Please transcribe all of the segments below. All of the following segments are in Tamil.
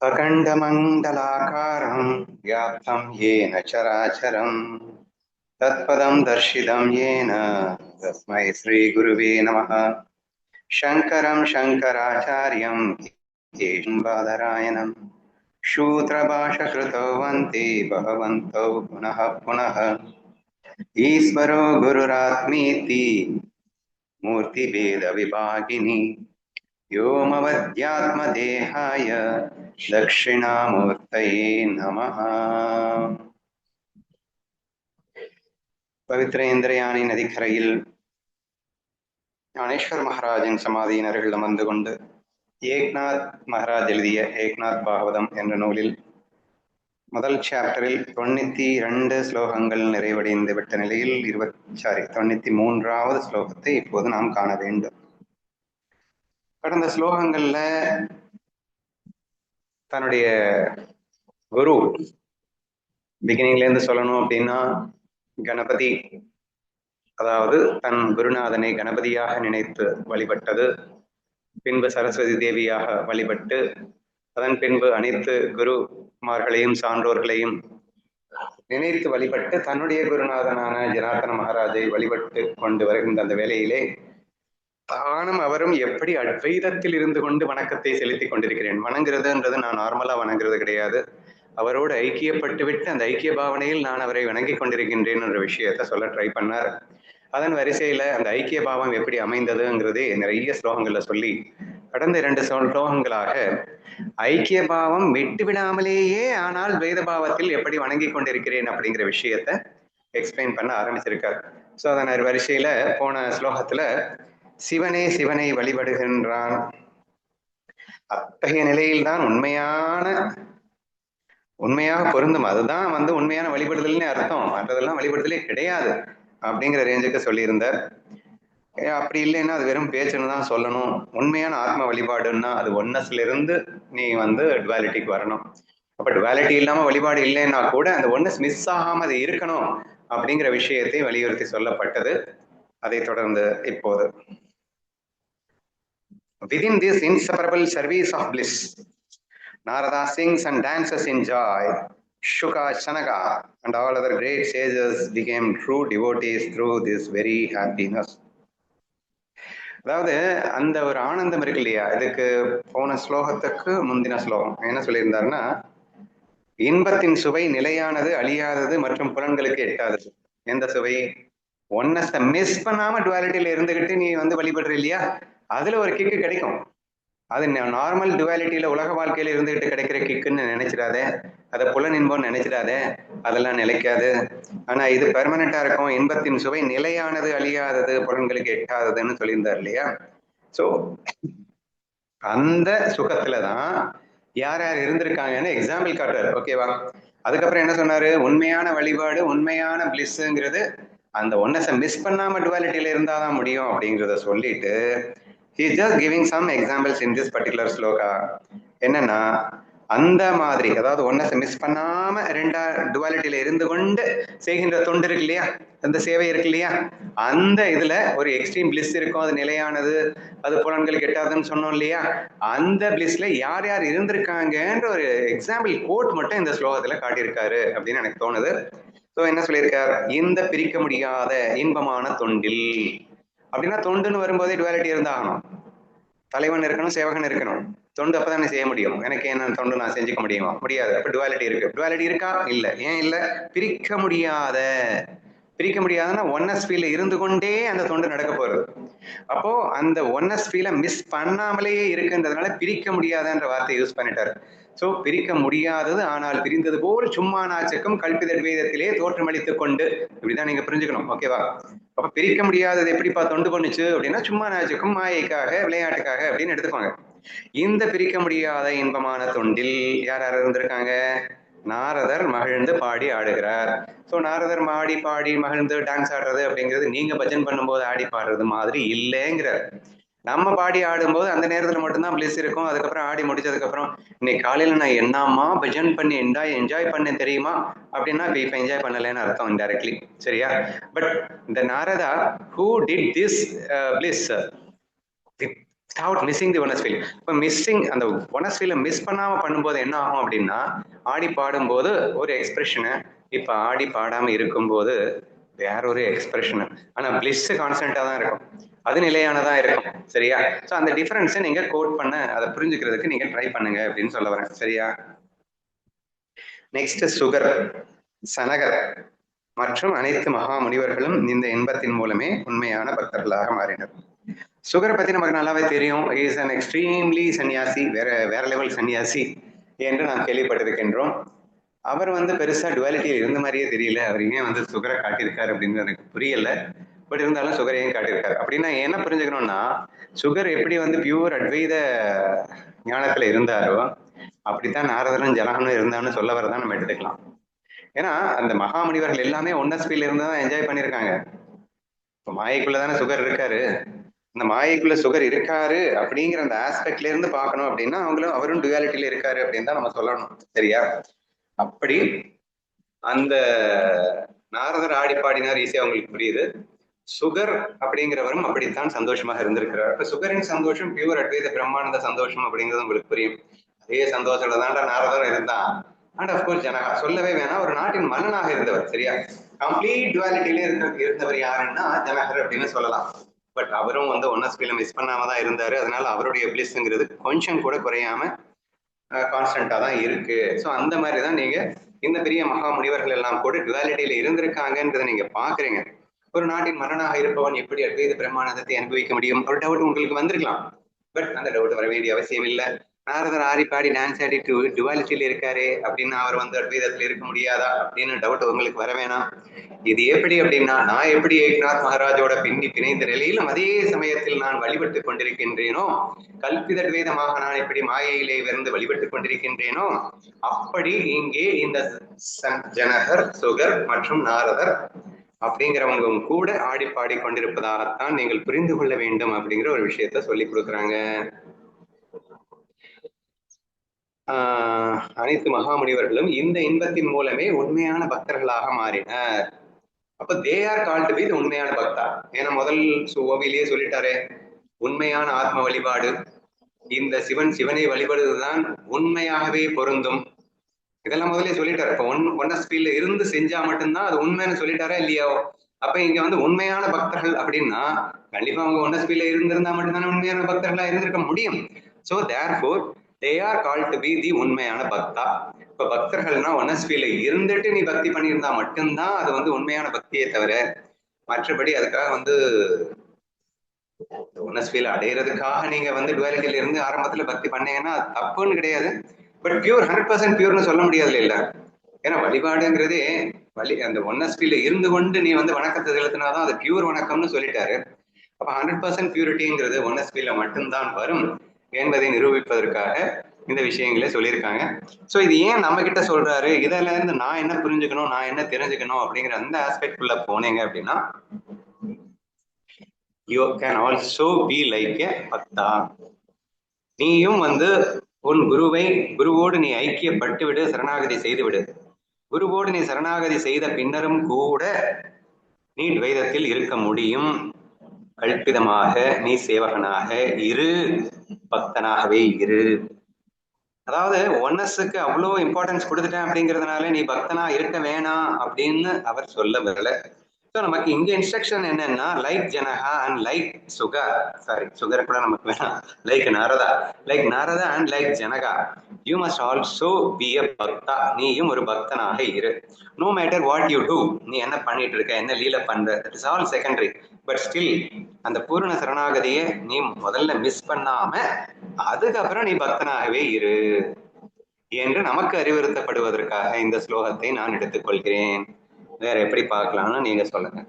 अखण्डमण्डलाकारं व्याप्तं येन चराचरं तत्पदं दर्शितं येन तस्मै श्रीगुरुवे नमः। शङ्करं शङ्कराचार्यं केशवं बादरायणं शूद्रभाषकृतौ वन्ते भगवन्तौ पुनः पुनः। ईश्वरो गुरुरात्मेति मूर्तिभेदविभागिनी व्योमवद्यात्मदेहाय दक्षिणामूर्तये नमः। பவித்ர இந்திரயானி நதிக்கரையில் ஞானேஸ்வர் மகாராஜின் சமாதியின் அருகில் அமர்ந்து கொண்டு ஏக்நாத் மகாராஜ் எழுதிய ஏக்நாத் பாகவதம் என்ற நூலில் முதல் சாப்டரில் 92 ஸ்லோகங்கள் நிறைவடைந்து விட்ட நிலையில் 93வது ஸ்லோகத்தை இப்போது நாம் காண வேண்டும். கடந்த ஸ்லோகங்கள்ல தன்னுடைய குரு பிகினிங்ல இருந்து சொல்லணும் அப்படின்னா கணபதி, அதாவது தன் குருநாதனை கணபதியாக நினைத்து வழிபட்டது, பின்பு சரஸ்வதி தேவியாக வழிபட்டு அதன் பின்பு அனைத்து குருமார்களையும் சான்றோர்களையும் நினைத்து வழிபட்டு தன்னுடைய குருநாதனான ஜனார்தன மகாராஜை வழிபட்டு கொண்டு வருகின்ற அந்த வேளையிலே தானும் அவரும் எப்படி அத்வைதத்தில் இருந்து கொண்டு வணக்கத்தை செலுத்தி கொண்டிருக்கிறேன். வணங்குறதுன்றது நான் நார்மலா வணங்குறது கிடையாது, அவரோடு ஐக்கியப்பட்டு விட்டு அந்த ஐக்கிய பாவனையில் நான் அவரை வணங்கி கொண்டிருக்கின்றேன் என்ற விஷயத்த சொல்ல ட்ரை பண்ணார். அதன் வரிசையில அந்த ஐக்கிய பாவம் எப்படி அமைந்ததுங்கிறதே நிறைய ஸ்லோகங்கள்ல சொல்லி கடந்த 2 ஸ்லோகங்களாக ஐக்கிய பாவம் விட்டு விடாமலேயே ஆனால் துவைத பாவத்தில் எப்படி வணங்கி கொண்டிருக்கிறேன் அப்படிங்கிற விஷயத்த எக்ஸ்பிளைன் பண்ண ஆரம்பிச்சிருக்கார். ஸோ அதன் வரிசையில போன ஸ்லோகத்துல சிவனே சிவனை வழிபடுகின்றான், அத்தகைய நிலையில்தான் உண்மையாக பொருந்தும், அதுதான் உண்மையான வழிபடுதல்னு அர்த்தம், மற்றதெல்லாம் வழிபடுதலே கிடையாது அப்படிங்கிற ரேஞ்சுக்கு சொல்லியிருந்தார். அப்படி இல்லைன்னா அது வெறும் பேச்சுன்னு தான் சொல்லணும். உண்மையான ஆத்ம வழிபாடுன்னா அது ஒன்னஸ்ல இருந்து நீ டுவாலிட்டிக்கு வரணும். அப்ப டுவாலிட்டி இல்லாம வழிபாடு இல்லைன்னா கூட அந்த ஒன்னஸ் மிஸ் ஆகாம அது இருக்கணும் அப்படிங்கிற விஷயத்தை வலியுறுத்தி சொல்லப்பட்டது. அதை தொடர்ந்து இப்போது within this inseparable service of bliss, Narada sings and dances in joy. Shuka, Shanaka and all other great sages became true devotees through this very happiness. அதாவது அந்த ஒரு ஆனந்தம் இருக்கு இல்லையா, இதுக்கு போன ஸ்லோகத்துக்கு முந்தின ஸ்லோகம் என்ன சொல்லியிருந்தாருன்னா, இன்பத்தின் சுவை நிலையானது, அழியாதது மற்றும் புலன்களுக்கு எட்டாதது. எந்த சுவை? ஒன்னஸ் மிஸ் பண்ணாம டுவாலிட்டியில இருந்துகிட்டு நீ வழிபடுற இல்லையா, அதுல ஒரு கிக்கு கிடைக்கும். அது நார்மல் டுவாலிட்டியில உலக வாழ்க்கையில இருந்துகிட்டு கிடைக்கிற கிக்குன்னு நினைச்சிடாதே, அதை புலன் இன்பம்னு நினைச்சிடாதே, அதெல்லாம் நிலைக்காது. ஆனா இது பெர்மனண்டா இருக்கும். இன்பத்தின் சுவை நிலையானது, அழியாதது, புலன்களுக்கு எட்டாததுன்னு சொல்லியிருந்தார் இல்லையா. சோ அந்த சுகத்துலதான் யார் யார் இருந்திருக்காங்கன்னு எக்ஸாம்பிள் காட்டுறாரு. ஓகேவா? அதுக்கப்புறம் என்ன சொன்னாரு? உண்மையான வழிபாடு, உண்மையான பிளிஸ்ங்கிறது அந்த ஒன்னஸை மிஸ் பண்ணாம டுவாலிட்டியில இருந்தாதான் முடியும் அப்படிங்கிறத சொல்லிட்டு he is just giving some examples in this particular shloka. என்னன்னா அந்த மாதிரி, அதாவது ஒன்னஸை மிஸ் பண்ணாம ரெண்டா டுவாலிட்டியில இருந்து கொண்டு செய்கின்ற தொண்டு இருக்கு இல்லையா, அந்த சேவை இருக்கு இல்லையா, அந்த இதுல ஒரு எக்ஸ்ட்ரீம் பிளிஸ் இருக்கும், அது நிலையானது, அது புலன்களுக்கு எட்டாதுன்னு சொன்னோம் இல்லையா. அந்த பிளிஸ்ல யார் யார் இருந்திருக்காங்கன்ற ஒரு எக்ஸாம்பிள் கோட் மட்டும் இந்த ஸ்லோகத்துல காட்டியிருக்காரு அப்படின்னு எனக்கு தோணுது. ஸோ என்ன சொல்லியிருக்கார்? இந்த பிரிக்க முடியாத இன்பமான தொண்டில் அப்படின்னா, தொண்டுன்னு வரும்போதே டுவாலிட்டி இருந்தாகணும். தலைவன் இருக்கணும், சேவகன் இருக்கணும். தொண்டு அப்பதானே செய்ய முடியும். எனக்கு என்ன தொண்டு நான் செஞ்சுக்க முடியுமா? முடியாது. அப்ப டுவாலிட்டி இருக்கு. டுவாலிட்டி இருக்கா? இல்ல. ஏன் இல்ல? பிரிக்க முடியாதுன்னா ஒன்னஸ் ஃபீல இருந்து கொண்டே அந்த தொண்டு நடக்க போறது. அப்போ அந்த ஒன்னஸ் ஃபீல மிஸ் பண்ணாமலேயே இருக்குன்றதுனால பிரிக்க முடியாதுன்ற வார்த்தையை யூஸ் பண்ணிட்டாரு. சோ பிரிக்க முடியாதது ஆனால் பிரிந்தது போல் சும்மா நாச்சுக்கும் கல்பித வேதத்திலே தோற்றமளித்துக் கொண்டு, இப்படிதான் நீங்க புரிஞ்சுக்கணும். ஓகேவா? அப்ப பிரிக்க முடியாதது எப்படிப்பா தொண்டு பண்ணுச்சு அப்படின்னா, சும்மா நாச்சுக்கும், மாயைக்காக, விளையாட்டுக்காக அப்படின்னு எடுத்துக்கோங்க. இந்த பிரிக்க முடியாத இன்பமான தொண்டில் யார் யார் இருந்திருக்காங்க? நாரதர் மகிழ்ந்து பாடி ஆடுகிறார். ஸோ நாரதர் ஆடி பாடி மகிழ்ந்து டான்ஸ் ஆடுறது அப்படிங்கிறது நீங்க பஜன் பண்ணும்போது ஆடி பாடுறது மாதிரி இல்லைங்கிறார். நம்ம பாடி ஆடும்போது அந்த நேரத்துல மட்டும்தான் பிளஸ் இருக்கும். அதுக்கப்புறம் ஆடி முடிச்சதுக்கு அப்புறம் இன்னைக்கு காலையில நான் என்னம்மா பஜன் பண்ணி என்ஜாய் பண்ணேன் தெரியுமா அப்படின்னா இப்ப என்ஜாய் பண்ணலன்னு அர்த்தம் இன்டைரக்ட்லி. சரியா? பட் இந்த Narada who did this bliss with without missing the oneness feel. இப்போ மிஸ்ஸிங் அந்த ஒன்னஸ் ஃபீலை மிஸ் பண்ணாம பண்ணும்போது என்ன ஆகும் அப்படின்னா, ஆடி பாடும்போது ஒரு எக்ஸ்பிரஷனு, இப்ப ஆடி பாடாம இருக்கும்போது வேற ஒரு எக்ஸ்பிரஷனு. ஆனா பிளிஸ் கான்ஸ்டன்டா தான் இருக்கும், அது நிலையானதா இருக்கும். சரியா? ஸோ அந்த டிஃபரன்ஸை நீங்க கோட் பண்ண, அதை புரிஞ்சுக்கிறதுக்கு நீங்க ட்ரை பண்ணுங்க அப்படின்னு சொல்ல வரேன். சரியா? நெக்ஸ்ட் சுகர், சனகர் மற்றும் அனைத்து மகா முனிவர்களும் இந்த இன்பத்தின் மூலமே உண்மையான பக்தர்களாக மாறினர். சுகரை பத்தி நமக்கு நல்லாவே தெரியும். இஸ் அன் எக்ஸ்ட்ரீம்லி சன்னியாசி, வேற லெவல் சன்னியாசி என்று நாம் கேள்விப்பட்டிருக்கின்றோம். அவர் பெருசா டுவாலிட்டியில் இருந்த மாதிரியே தெரியல. அவர் ஏன் சுகரை காட்டியிருக்காரு அப்படின்னு எனக்கு புரியல. பட் இருந்தாலும் சுகரையும் காட்டியிருக்காரு. அப்படின்னா என்ன புரிஞ்சுக்கணும்னா, சுகர் எப்படி பியூர் அத்வைத ஞானத்துல இருந்தாரோ அப்படித்தான் நாரதரும் ஜனகனும் இருந்தான்னு சொல்ல வரதான் நம்ம எடுத்துக்கலாம். ஏன்னா அந்த மகாமுனிவர்கள் எல்லாமே ஒன்னஸ் ஃபீல் இருந்தாதான் என்ஜாய் பண்ணியிருக்காங்க. இப்போ மாயைக்குள்ளதானே சுகர் இருக்காரு. அந்த மாயைக்குள்ள சுகர் இருக்காரு அப்படிங்கிற அந்த ஆஸ்பெக்ட்ல இருந்து பார்க்கணும் அப்படின்னா அவரும் டுவாலிட்டியில இருக்காரு அப்படின்னு தான் நம்ம சொல்லணும். சரியா? அப்படி அந்த நாரதர் ஆடி பாடினார், ஈஸியா அவங்களுக்கு புரியுது. சுகர் அப்படிங்கிறவரும் அப்படித்தான் சந்தோஷமாக இருந்திருக்கிறார். இப்ப சுகரின் சந்தோஷம் பியூர் அத்வைத பிரம்மானந்த சந்தோஷம் அப்படிங்கிறது உங்களுக்கு புரியும். அதே சந்தோஷத்துல தான்டா நாரதர் இருந்தான். அண்ட் அப்கோர்ஸ் ஜனகா சொல்லவே வேணாம், ஒரு நாட்டின் மன்னனாக இருந்தவர். சரியா? கம்ப்ளீட் டுவாலிட்டியில இருந்தவர் யாருன்னா ஜனகர் அப்படின்னு சொல்லலாம். பட் அவரும் ஒன்னஸ் ஃபீலை மிஸ் பண்ணாம தான் இருந்தாரு. அதனால அவருடைய பிளிஸ்ங்கிறது கொஞ்சம் கூட குறையாம கான்ஸ்டன்டா தான் இருக்கு. ஸோ அந்த மாதிரி தான் நீங்க இந்த பெரிய மகா முனிவர்கள் எல்லாம் கூட டுவாலிட்டியில இருந்திருக்காங்கன்றதை நீங்க பாக்குறீங்க. ஒரு நாட்டின் மன்னனாக இருப்பவன் எப்படி அத்வைத பிரம்மானந்தத்தை அனுபவிக்க முடியும்? ஒரு டவுட் உங்களுக்கு வந்திருக்கலாம். பட் அந்த டவுட் வர வேண்டிய அவசியம் இல்லை. நாரதர் ஆடி பாடி டான்ஸ் ஆடி டுவாலிட்டியில இருக்காரு அப்படின்னா அவர் அத்வைதத்துல இருக்க முடியாதா அப்படின்னு டவுட் உங்களுக்கு வர வேணாம். இது எப்படி அப்படின்னா, நான் எப்படி ஏக்நாத் மகாராஜோட பிணைந்த நிலையிலும் அதே சமயத்தில் நான் வழிபட்டு கொண்டிருக்கின்றேனோ, கல்பித அத்வைதமாக நான் எப்படி மாயையிலே இருந்து வழிபட்டு கொண்டிருக்கின்றேனோ, அப்படி இங்கே இந்த ஜனகர், சுகர் மற்றும் நாரதர் அப்படிங்கிறவங்க கூட ஆடி பாடி கொண்டிருப்பதாகத்தான் நீங்கள் புரிந்து கொள்ள வேண்டும் அப்படிங்கிற ஒரு விஷயத்த சொல்லி கொடுக்குறாங்க. அனைத்து மகாமுனிவர்களும் இந்த இன்பத்தின் மூலமே உண்மையான பக்தர்களாக மாறினர். அப்ப they are called to be உண்மையான பக்தா. ஏன்னா முதல் ஓவிலேயே சொல்லிட்டாரே, உண்மையான ஆத்ம வழிபாடு, இந்த சிவனை வழிபடுவதுதான் உண்மையாகவே பொருந்தும். இதெல்லாம் முதலே சொல்லிட்டாரு. இப்ப ஒன்னஸ் ஃபீல்ல இருந்து செஞ்சா மட்டும்தான் அது உண்மைன்னு சொல்லிட்டாரா இல்லையோ? அப்ப இங்க உண்மையான பக்தர்கள் அப்படின்னா கண்டிப்பா அவங்க ஒன்னஸ் ஃபீல்ல இருந்திருந்தா மட்டும்தானே உண்மையான பக்தர்களா இருந்திருக்க முடியும். So therefore they are called to be the உண்மையான பக்தா. இப்ப பக்தர்கள்னா ஒன்னஸ் ஃபீல்ல இருந்துட்டு நீ பக்தி பண்ணியிருந்தா மட்டும்தான் அது உண்மையான பக்தியை தவிர, மற்றபடி அதுக்காக ஒன்னஸ் ஃபீல் அடையிறதுக்காக நீங்க டுவாலிட்டியில இருந்து ஆரம்பத்துல பக்தி பண்ணீங்கன்னா அது தப்புன்னு கிடையாது. பட் பியூர் 100% பியூர்னு சொல்ல முடியாது இல்ல. ஏன்னா வழிபாடுங்கிறதே அந்த ஒன்னஸ் ஃபீல்ல இருந்து கொண்டு நீ வணக்கத்தை செலுத்தினாதான் அது பியூர் வணக்கம்னு சொல்லிட்டாரு. அப்ப 100% பியூரிட்டிங்கிறது ஒன்னஸ் ஃபீல்ல மட்டும்தான் வரும் என்பதை நிரூபிப்பதற்காக இந்த விஷயங்களே சொல்லியிருக்காங்க. ஸோ இது ஏன் நம்ம கிட்ட சொல்றாரு, இதுல இருந்து நான் என்ன புரிஞ்சுக்கணும், நான் என்ன தெரிஞ்சுக்கணும் அப்படிங்கிற அந்த ஆஸ்பெக்ட் குள்ள போனீங்க அப்படின்னா, you can also be like a bhakta. நீயும் உன் குருவோடு நீ ஐக்கியப்பட்டு விடு, சரணாகதி செய்து விடு. குருவோடு நீ சரணாகதி செய்த பின்னரும் கூட நீ துவைதத்தில் இருக்க முடியும். கல்பிதமாக நீ சேவகனாக இரு, பக்தனாகவே இரு. அதாவது ஒன்னஸுக்கு அவ்வளோ இம்பார்ட்டன்ஸ் கொடுத்துட்டேன் அப்படிங்கிறதுனால நீ பக்தனா இருக்க வேணாம் அப்படின்னு அவர் சொல்ல வரல. ஸோ நமக்கு இங்க இன்ஸ்ட்ரக்ஷன் என்னன்னா, like Janaka and like Shuka கூட நமக்கு வேணாம், like Narada and like Janaka, you must also be a bhakta. நீயும் ஒரு பக்தனாக இரு. No matter what you do, நீ என்ன பண்ணிட்டு இருக்க, என்ன லீல பண்ற, it is all secondary. But still அந்த பூரண சரணாகதியை நீ முதல்ல மிஸ் பண்ணாம அதுக்கப்புறம் நீ பக்தனாகவே இரு என்று நமக்கு அறிவுறுத்தப்படுவதற்காக இந்த ஸ்லோகத்தை நான் எடுத்துக்கொள்கிறேன். வேற எப்படி பார்க்கலாம்னு நீங்க சொல்லுங்க.